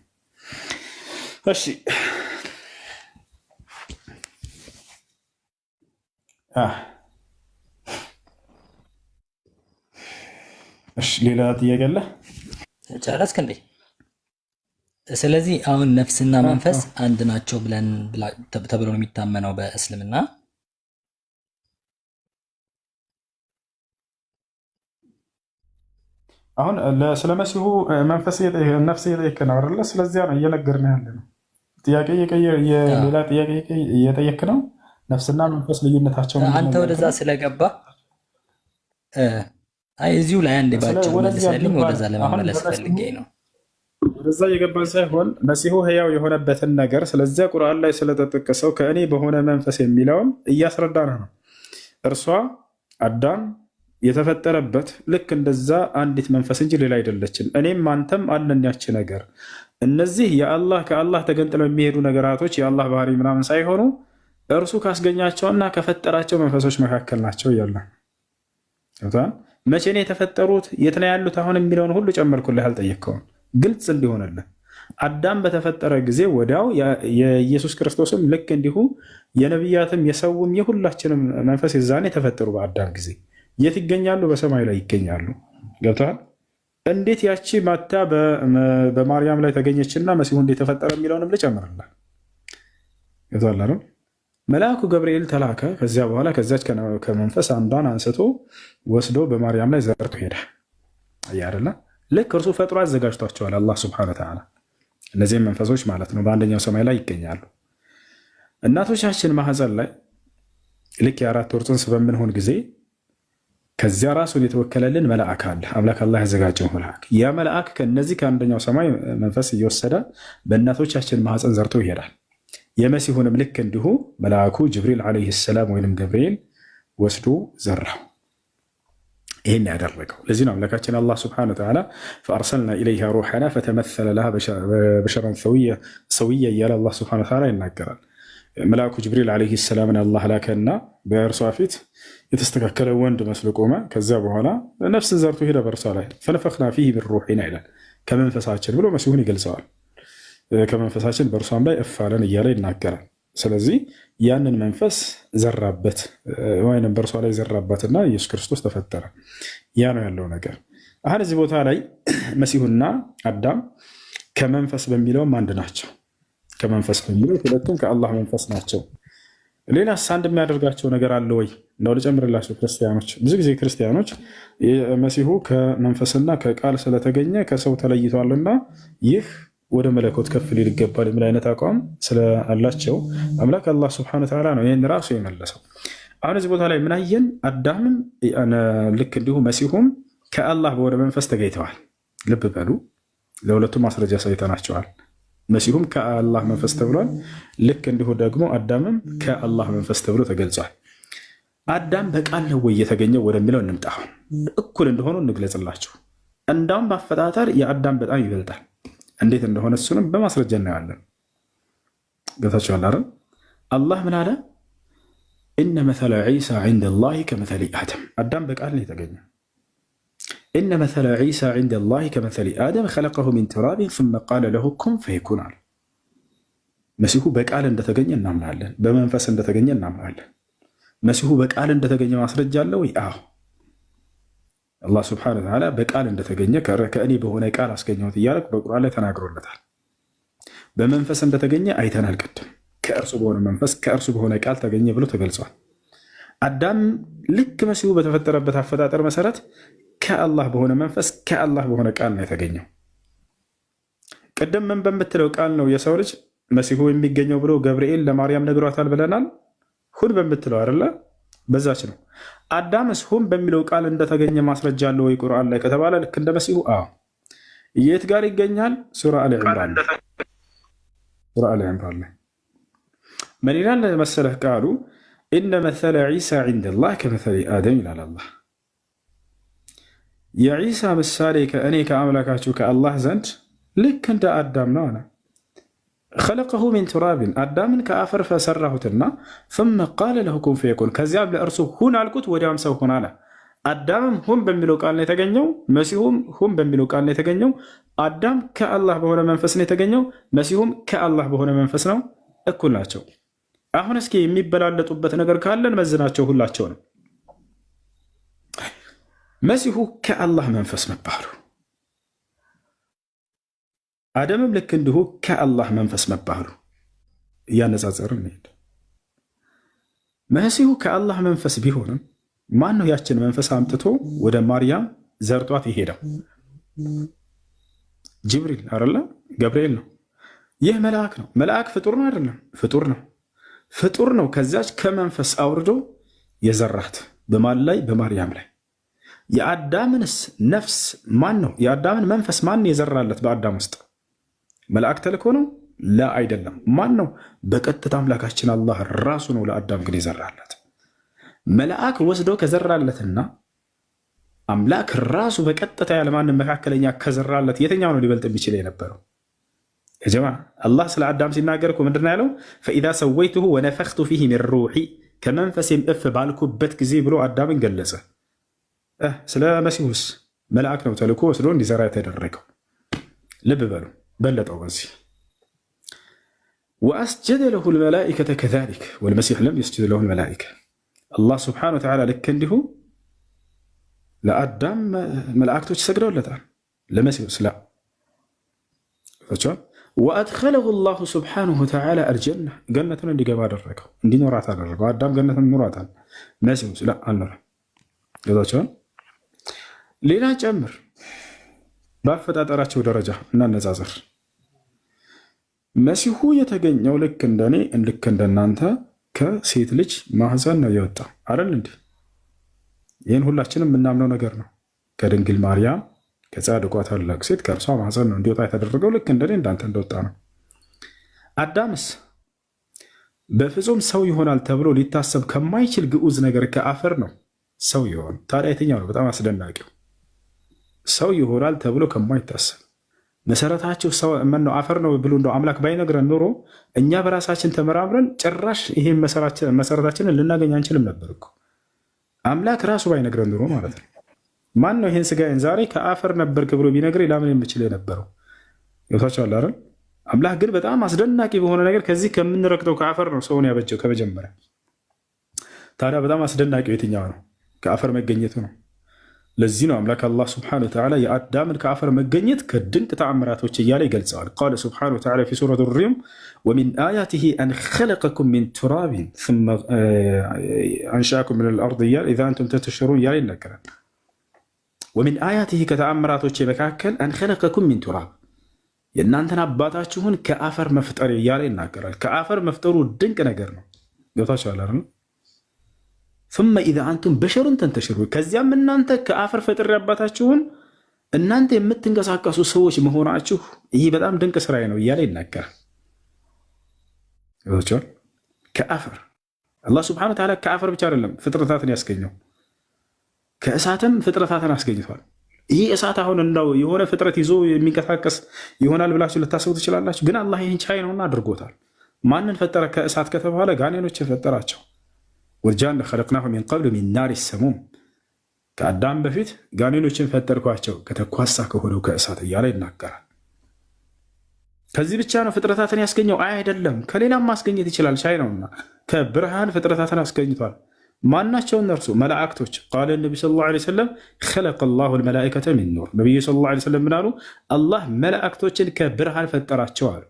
እሺ ሌላ ጥያቄ አለ? ጨረስክ እንዴ? ስለዚህ አሁን ነፍስና መንፈስ አንድ ናቸው ብለን ተብሎ ነው የሚታመነው በእስልምና። አሁን ስለ መሲሁ መንፈስ ነፍስ እየጠየቅ ነው አይደለ? ስለዚያ ነው እየነገርን ያለ ነው። ሌላ ጥያቄ እየጠየክ ነው። ነፍስና መንፈስ ልዩነታቸው አንተ ወደዛ ስለገባ እዚሁ ላይ አንድ ባጭሩ መልስልኝ። ወደዛ ለመመለስ ፈልጌ ነው። ወደዛ የገባን ሳይሆን መሲሁ ህያው የሆነበትን ነገር ስለዚያ ቁርአን ላይ ስለተጠቀሰው ከእኔ በሆነ መንፈስ የሚለውን እያስረዳን ነው። እርሷ አዳም የተፈጠረበት ልክ እንደዛ አንዲት መንፈስ እንጂ ሌላ አይደለችም። እኔም አንተም አለን ያች ነገር። እነዚህ ከአላህ ተገንጥለው የሚሄዱ ነገራቶች የአላህ ባህሪ ምናምን ሳይሆኑ እርሱ ካስገኛቸውና ከፈጠራቸው መንፈሶች መካከል ናቸው እያለ መቼ ነው የተፈጠሩት? የት ነው ያሉት? አሁን የሚለውን ሁሉ ጨመርኩልህ፣ አልጠየቅከውም። ግልጽ እንዲሆንልህ አዳም በተፈጠረ ጊዜ ወዲያው የኢየሱስ ክርስቶስም ልክ እንዲሁ የነቢያትም የሰውም የሁላችንም መንፈስ የዛኔ የተፈጠሩ በአዳም ጊዜ የት ይገኛሉ? በሰማይ ላይ ይገኛሉ። ገብተዋል። እንዴት ያቺ ማታ በማርያም ላይ ተገኘችና መሲሁ እንዴት ተፈጠረ የሚለውንም ልጨምርልህ። ገብተዋል። መልአኩ ገብርኤል ተላከ። ከዚያ በኋላ ከዚያች ከመንፈስ አንዷን አንስቶ ወስዶ በማርያም ላይ ዘርቶ ሄደ። አያደለ ልክ እርሱ ፈጥሮ አዘጋጅቷቸዋል አላህ ሱብሓነሁ ወተዓላ። እነዚህም መንፈሶች ማለት ነው በአንደኛው ሰማይ ላይ ይገኛሉ። እናቶቻችን ማህፀን ላይ ልክ የ4 ወር ጽንስ በምንሆን ጊዜ ከዚያ ራሱን የተወከለልን መልአክ አለ። አምላክ አላህ ያዘጋጀው መልአክ። ያ መልአክ ከነዚህ ከአንደኛው ሰማይ መንፈስ እየወሰደ በእናቶቻችን ማህፀን ዘርቶ ይሄዳል። የመሲሁንም ልክ እንዲሁ መልአኩ ጅብሪል ዓለይሂ ሰላም ወይንም ገብርኤል ወስዶ ዘራው። ይህን ያደረገው ለዚህ ነው አምላካችን አላህ ሱብሓነሁ ወተዓላ ፈአርሰልና ኢለይሃ ሩሐና ፈተመሰለ ለሃ በሸረን ሰውያ እያለ አላህ ሱብሓነሁ ወተዓላ ይናገራል። መልአኩ ጅብሪል ዓለይሂ ሰላምን አላህ ላከና በእርሷ ፊት የተስተካከለ ወንድ መስሎ ቆመ። ከዚያ በኋላ ነፍስን ዘርቶ ሄደ በእርሷ ላይ ፈነፈኽና ፊህ ሚን ሩሒና ይላል። ከመንፈሳችን ብሎ መሲሁን ይገልጸዋል። ከመንፈሳችን በእርሷም ላይ እፍ አለን እያለ ይናገራል። ስለዚህ ያንን መንፈስ ዘራበት ወይም በእርሷ ላይ ዘራበትና ኢየሱስ ክርስቶስ ተፈጠረ። ያ ነው ያለው ነገር። አሁን እዚህ ቦታ ላይ መሲሁና አዳም ከመንፈስ በሚለውም አንድ ናቸው። ከመንፈስ በሚለው ሁለቱም ከአላህ መንፈስ ናቸው። ሌላስ አንድ የሚያደርጋቸው ነገር አለ ወይ? እንደው ልጨምርላቸው። ክርስቲያኖች ብዙ ጊዜ ክርስቲያኖች መሲሁ ከመንፈስና ከቃል ስለተገኘ ከሰው ተለይቷልና ይህ ወደ መለኮት ከፍ ሊል ይገባል የሚል አይነት አቋም ስላላቸው አምላክ አላህ ሱብሓነሁ ወተዓላ ነው ይህን ራሱ የመለሰው። አሁን እዚህ ቦታ ላይ ምናየን? አዳምም ልክ እንዲሁ መሲሁም ከአላህ በወደ መንፈስ ተገኝተዋል። ልብ በሉ፣ ለሁለቱም ማስረጃ ሰይተናቸዋል። መሲሁም ከአላህ መንፈስ ተብሏል። ልክ እንዲሁ ደግሞ አዳምም ከአላህ መንፈስ ተብሎ ተገልጿል። አዳም በቃል ነው ወይ የተገኘው ወደሚለው እንምጣ። እኩል እንደሆኑ እንግለጽላችሁ። እንዳውም በአፈጣጠር የአዳም በጣም ይበልጣል። እንዴት እንደሆነ እሱንም በማስረጃ እናያለን። ገብታችኋል አይደል? አላህ ምን አለ? ኢነ መሰለ ዒሳ ዒንደ ላሂ ከመሰሊ አደም። አዳም በቃል ነው የተገኘ። ኢነ መሰለ ዒሳ ዒንደ ላሂ ከመሰሊ አደም ኸለቀሁ ሚን ቱራቢን ሱመ ቃለ ለሁ ኩን ፈየኩን አለ። መሲሁ በቃል እንደተገኘ እናምናለን። በመንፈስ እንደተገኘ እናምናለን። መሲሁ በቃል እንደተገኘ ማስረጃ አለ ወይ? አዎ። አላህ ስብሐነሁ ወተዓላ በቃል እንደተገኘ ከእኔ በሆነ ቃል አስገኘሁት እያለ በቁርአን ላይ ተናግሮለታል። በመንፈስ እንደተገኘ አይተናል ቅድም። ከእርሱ በሆነ መንፈስ ከእርሱ በሆነ ቃል ተገኘ ብሎ ተገልጿል። አዳም ልክ መሲሁ በተፈጠረበት አፈጣጠር መሰረት ከአላህ በሆነ መንፈስ ከአላህ በሆነ ቃል ነው የተገኘው። ቅድም ምን በምትለው ቃል ነው የሰው ልጅ መሲሁ የሚገኘው ብሎ ገብርኤል ለማርያም ነግሯታል ብለናል። ሁን በምትለው አይደለ? በዛች ነው። አዳምስ ሁን በሚለው ቃል እንደተገኘ ማስረጃ አለ ወይ ቁርአን ላይ ከተባለ ልክ እንደ መሲሁ አዎ። የት ጋር ይገኛል? ሱራ አሊ ዒምራን ላይ ምን ይላል መሰለህ? ቃሉ ኢነ መሰለ ዒሳ ዒንደላህ ከመሰሊ አደም ይላል አላህ። የዒሳ ምሳሌ ከእኔ ከአምላካችሁ ከአላህ ዘንድ ልክ እንደ አዳም ነው አለ። ኸለቀሁ ሚን ቱራቢን አዳምን ከአፈር ፈሰራሁትና ثመ ቃለ ለሁ ኩን ፈየኩን ከዚያም ለእርሱ ሁን አልኩት ወዲያም ሰው ሁን አለ። አዳምም ሁን በሚለው ቃል ነው የተገኘው። መሲሁም ሁን በሚለው ቃል ነው የተገኘው። አዳም ከአላህ በሆነ መንፈስ ነው የተገኘው። መሲሁም ከአላህ በሆነ መንፈስ ነው። እኩል ናቸው። አሁን እስኪ የሚበላለጡበት ነገር ካለን መዝናቸው ሁላቸው ነው። መሲሁ ከአላህ መንፈስ መባሉ፣ አደምም ልክ እንዲሁ ከአላህ መንፈስ መባሉ እያነጻጸርን እንሄድ። መሲሁ ከአላህ መንፈስ ቢሆንም ማን ነው ያችን መንፈስ አምጥቶ ወደ ማርያም ዘርጧት የሄደው? ጅብሪል አይደለ? ገብርኤል ነው። ይህ መልአክ ነው። መልአክ ፍጡር ነው አይደለም? ፍጡር ነው። ፍጡር ነው። ከዚያች ከመንፈስ አውርዶ የዘራት በማን ላይ? በማርያም ላይ። የአዳምንስ ነፍስ ማን ነው? የአዳምን መንፈስ ማን የዘራለት? በአዳም ውስጥ መልአክ ተልኮ ነው? ላ አይደለም። ማን ነው? በቀጥታ አምላካችን አላህ ራሱ ነው ለአዳም ግን የዘራለት። መልአክ ወስዶ ከዘራለትና አምላክ ራሱ በቀጥታ ያለማንም መካከለኛ ከዘራለት የትኛው ነው ሊበልጥ የሚችል የነበረው? ጀማ አላህ ስለ አዳም ሲናገር እኮ ምንድን ነው ያለው? ፈኢዛ ሰወይቱሁ ወነፈኽቱ ፊህ ሚን ሩሒ ከመንፈሴም እፍ ባልኩበት ጊዜ ብሎ አዳምን ገለጸ። ስለ መሲሁስ መልአክ ነው ተልኮ ወስዶ እንዲዘራ የተደረገው። ልብ በሉ በለጠው በዚህ ወአስጀደ ለሁ ልመላኢከተ ከዛሊክ ወልመሲሕ ለም የስጅድ ለሁ ልመላኢከ። አላህ ስብሓነሁ ወተዓላ ልክ እንዲሁ ለአዳም መላእክቶች ሰግደውለታል። ለመሲሁስ ላ ወአድኸለሁ ላሁ ስብሓነሁ ወተዓላ አልጀና ገነትን እንዲገባ አደረገው፣ እንዲኖራት አደረገው። አዳም ገነትን ኑሯታል። መሲሁስ ላ አልኖረም። ገዛቸውን ሌላ ጨምር። በአፈጣጠራቸው ደረጃ እናነጻጽር። መሲሁ የተገኘው ልክ እንደኔ ልክ እንደናንተ ከሴት ልጅ ማህፀን ነው የወጣው አይደል እንዴ? ይህን ሁላችንም የምናምነው ነገር ነው። ከድንግል ማርያም ከጻድቋ ታላቅ ሴት ከእርሷ ማህፀን ነው እንዲወጣ የተደረገው ልክ እንደኔ እንዳንተ እንደወጣ ነው። አዳምስ በፍጹም ሰው ይሆናል ተብሎ ሊታሰብ ከማይችል ግዑዝ ነገር ከአፈር ነው ሰው ይሆን። ታዲያ የትኛው ነው በጣም አስደናቂው? ሰው ይሆናል ተብሎ ከማይታሰብ መሰረታቸው ሰው ነው አፈር ነው ብሎ እንደው አምላክ ባይነግረን ኖሮ እኛ በራሳችን ተመራምረን ጭራሽ ይሄን መሰረታችንን ልናገኝ አንችልም ነበር እኮ። አምላክ ራሱ ባይነግረን ኖሮ ማለት ነው። ማን ነው ይሄን ስጋዬን ዛሬ ከአፈር ነበርክ ብሎ ቢነግረኝ ላምን የምችል የነበረው? ይወታችኋል አይደል? አምላክ ግን በጣም አስደናቂ በሆነ ነገር ከዚህ ከምንረግጠው ከአፈር ነው ሰውን ያበጀው ከመጀመሪያ። ታዲያ በጣም አስደናቂው የትኛው ነው? ከአፈር መገኘቱ ነው። ለዚህ ነው አምላክ አላህ ስብሐነሁ ወተዓላ የአዳምን ከአፈር መገኘት ከድንቅ ተአምራቶች እያለ ይገልጸዋል። ቃለ ስብሐነሁ ወተዓላ ፊ ሱረቱ ሪም ወሚን አያቲሂ አን ኸለቀኩም ሚን ቱራቢን ሱመ አንሸአኩም ሚነል አርድ እያለ ኢዛ አንቱም ተንተሽሩን እያለ ይነገራል። ወሚን አያቲሂ ከተአምራቶች መካከል አን ኸለቀኩም ሚን ቱራብ የእናንተን አባታችሁን ከአፈር መፍጠር እያለ ይናገራል። ከአፈር መፍጠሩ ድንቅ ነገር ነው። ገብታችኋል አይደል? ثم إذا أنتم بشر تنتشرون ከዚያም እናንተ ከአፈር ፈጥሬ አባታችሁን እናንተ የምትንቀሳቀሱ ሰዎች መሆናችሁ ይህ በጣም ድንቅ ስራዬ ነው እያለ ይናገራል። ከአፈር አላህ ሱብሓነሁ ወተዓላ ከአፈር ብቻ አይደለም ፍጥረታትን ያስገኘው፣ ከእሳትም ፍጥረታትን አስገኝቷል። ይህ እሳት አሁን እንዳው የሆነ ፍጥረት ይዞ የሚንቀሳቀስ ይሆናል ብላችሁ ልታስቡ ትችላላችሁ። ግን አላህ ይህን ቻይ ነውና አድርጎታል። ማንን ፈጠረ ከእሳት ከተባለ ጋኔኖችን ፈጠራቸው። ወልጃነ ኸለቅናሁ ሚን ቀብሉ ሚን ናሪ ሰሙም፣ ከአዳም በፊት ጋኔኖችን ፈጠርኳቸው ከተኳሳ ከሆነው ከእሳት እያለ ይናገራል። ከዚህ ብቻ ነው ፍጥረታትን ያስገኘው? አይደለም፣ ከሌላም ማስገኘት ይችላል። ቻይ ነውና ከብርሃን ፍጥረታትን አስገኝቷል። ማናቸው እነርሱ? መላእክቶች። ቃለ ነቢ ሰለላሁ ዐለይሂ ወሰለም ኸለቀ ላሁ ልመላኢከተ ሚን ኑር። ነቢዩ ሰለላሁ ዐለይሂ ወሰለም ምናሉ? አላህ መላእክቶችን ከብርሃን ፈጠራቸው አሉ።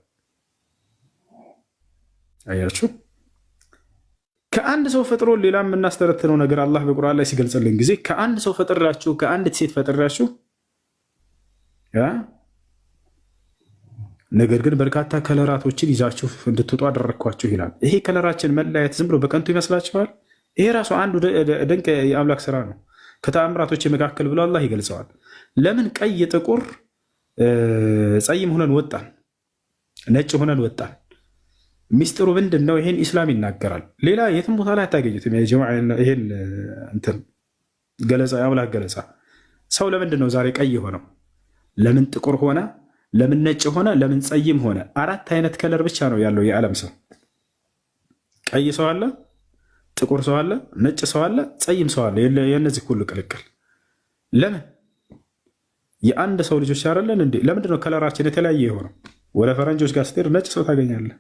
አያችሁ፣ ከአንድ ሰው ፈጥሮ ሌላ የምናስተረትነው ነገር አላህ በቁርአን ላይ ሲገልጽልን ጊዜ ከአንድ ሰው ፈጥራችሁ፣ ከአንዲት ሴት ፈጥራችሁ፣ ነገር ግን በርካታ ከለራቶችን ይዛችሁ እንድትወጡ አደረግኳችሁ ይላል። ይሄ ከለራችን መለያየት ዝም ብሎ በከንቱ ይመስላችኋል? ይሄ ራሱ አንዱ ድንቅ የአምላክ ስራ ነው። ከተአምራቶች መካከል ብሎ አላህ ይገልጸዋል። ለምን ቀይ፣ ጥቁር፣ ጸይም ሆነን ወጣን፣ ነጭ ሆነን ወጣን? ሚስጥሩ ምንድን ነው? ይሄን ኢስላም ይናገራል። ሌላ የትም ቦታ ላይ አታገኙትም። ይሄን እንትን ገለጻ፣ የአምላክ ገለጻ። ሰው ለምንድን ነው ዛሬ ቀይ ሆነው? ለምን ጥቁር ሆነ? ለምን ነጭ ሆነ? ለምን ጸይም ሆነ? 4 አይነት ከለር ብቻ ነው ያለው የዓለም ሰው። ቀይ ሰው አለ፣ ጥቁር ሰው አለ፣ ነጭ ሰው አለ፣ ጸይም ሰው አለ። የእነዚህ ሁሉ ቅልቅል ለምን? የአንድ ሰው ልጆች አይደለን እንዴ? ለምንድን ነው ከለራችን የተለያየ የሆነው? ወደ ፈረንጆች ጋር ስትሄድ ነጭ ሰው ታገኛለህ፣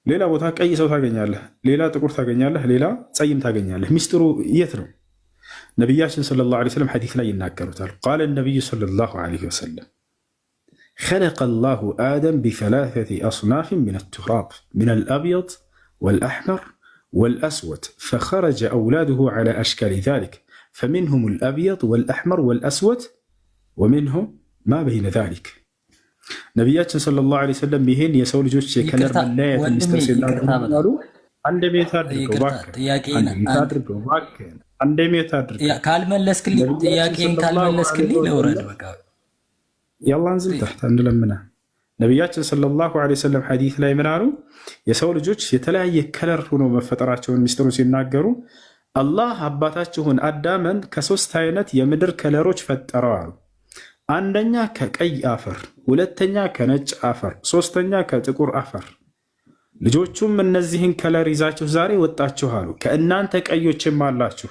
ሌላ ቦታ ቀይ ሰው ታገኛለህ፣ ሌላ ጥቁር ታገኛለህ፣ ሌላ ጸይም ታገኛለህ። ሚስጥሩ የት ነው? ነቢያችን ሰለላሁ ዐለይሂ ወሰለም ሐዲስ ላይ ይናገሩታል። ቃለ ነቢዩ ሰለላሁ ዐለይሂ ወሰለም خلق الله آدم ب3 أصناف من التراب من الأبيض والأحمر والأسود فخرج أولاده على أشكال ذلك فمنهم الأبيض والأحمر والأسود ومنهم ما بين ذلك. نبياتنا صلى الله عليه وسلم بهن يسول جوش كلر ملاية المسترسل عند ميتادرقوا ካልመለስክልኝ ለውረድ በቃ يلا انزل تحت عند لمنا. ነቢያችን ሰለላሁ ዐለይሂ ወሰለም ሐዲስ ላይ ምን አሉ? የሰው ልጆች የተለያየ ከለር ሆኖ መፈጠራቸውን ሚስጥሩ ሲናገሩ አላህ አባታችሁን አዳምን ከ3 አይነት የምድር ከለሮች ፈጠረው አሉ። አንደኛ ከቀይ አፈር፣ ሁለተኛ ከነጭ አፈር፣ ሶስተኛ ከጥቁር አፈር። ልጆቹም እነዚህን ከለር ይዛችሁ ዛሬ ወጣችሁ አሉ። ከእናንተ ቀዮችም አላችሁ፣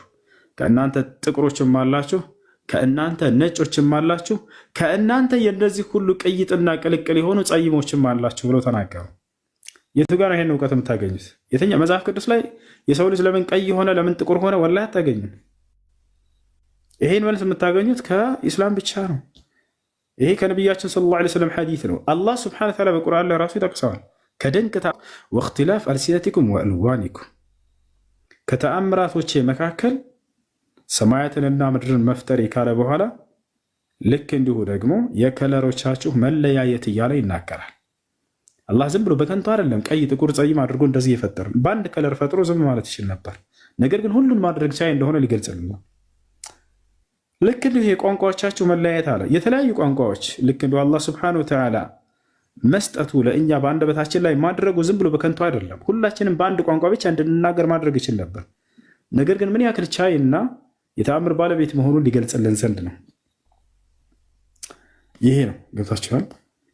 ከእናንተ ጥቁሮችም አላችሁ፣ ከእናንተ ነጮችም አላችሁ፣ ከእናንተ የእነዚህ ሁሉ ቅይጥና ቅልቅል የሆኑ ጸይሞችም አላችሁ ብለው ተናገሩ። የቱ ጋር ይሄን እውቀት የምታገኙት? የትኛው መጽሐፍ ቅዱስ ላይ የሰው ልጅ ለምን ቀይ ሆነ ለምን ጥቁር ሆነ ወላሂ አታገኙም። ይሄን መልስ የምታገኙት ከኢስላም ብቻ ነው። ይሄ ከነቢያችን ሰለላሁ ዐለይሂ ወሰለም ሐዲስ ነው። አላህ ሱብሓነሁ ወተዓላ በቁርአን ላይ ራሱ ይጠቅሰዋል። ከድንቅ ወእኽቲላፍ አልሲነቲኩም ወአልዋኒኩም፣ ከተአምራቶቼ መካከል ሰማያትንና ምድርን መፍጠር ካለ በኋላ ልክ እንዲሁ ደግሞ የከለሮቻችሁ መለያየት እያለ ይናገራል። አላህ ዝም ብሎ በከንቱ አይደለም ቀይ፣ ጥቁር፣ ጸይም አድርጎ እንደዚህ የፈጠረ። በአንድ ከለር ፈጥሮ ዝም ማለት ይችል ነበር። ነገር ግን ሁሉን ማድረግ ቻይ እንደሆነ ሊገልጽልን ነው። ልክ እንዲሁ የቋንቋዎቻችሁ መለያየት አለ። የተለያዩ ቋንቋዎች ልክ እንዲሁ አላህ ሱብሓነሁ ወተዓላ መስጠቱ ለእኛ በአንደበታችን ላይ ማድረጉ ዝም ብሎ በከንቱ አይደለም። ሁላችንም በአንድ ቋንቋ ብቻ እንድንናገር ማድረግ ይችል ነበር። ነገር ግን ምን ያክል ቻይ እና የተአምር ባለቤት መሆኑን ሊገልጽልን ዘንድ ነው። ይሄ ነው። ገብታችኋል?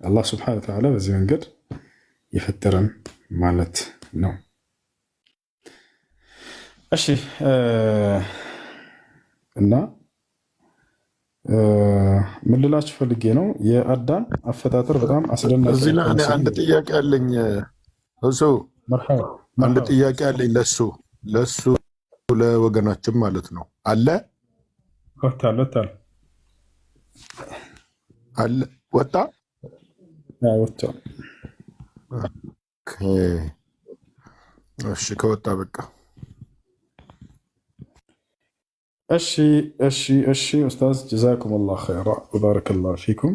አላህ ሱብሓነሁ ወተዓላ በዚህ መንገድ የፈጠረን ማለት ነው። እሺ እና ምን ልላችሁ ፈልጌ ነው፣ የአዳም አፈጣጠር በጣም አስደናቂ። እዚህ ላይ አንድ ጥያቄ አለኝ። እሱ አንድ ጥያቄ አለኝ ለሱ ለወገናችን ማለት ነው። አለ ወጣ እሺ፣ ከወጣ በቃ እሺ ኡስታዝ ጀዛኩም ላሁ ኸይራ ወባረከላሁ ፊኩም።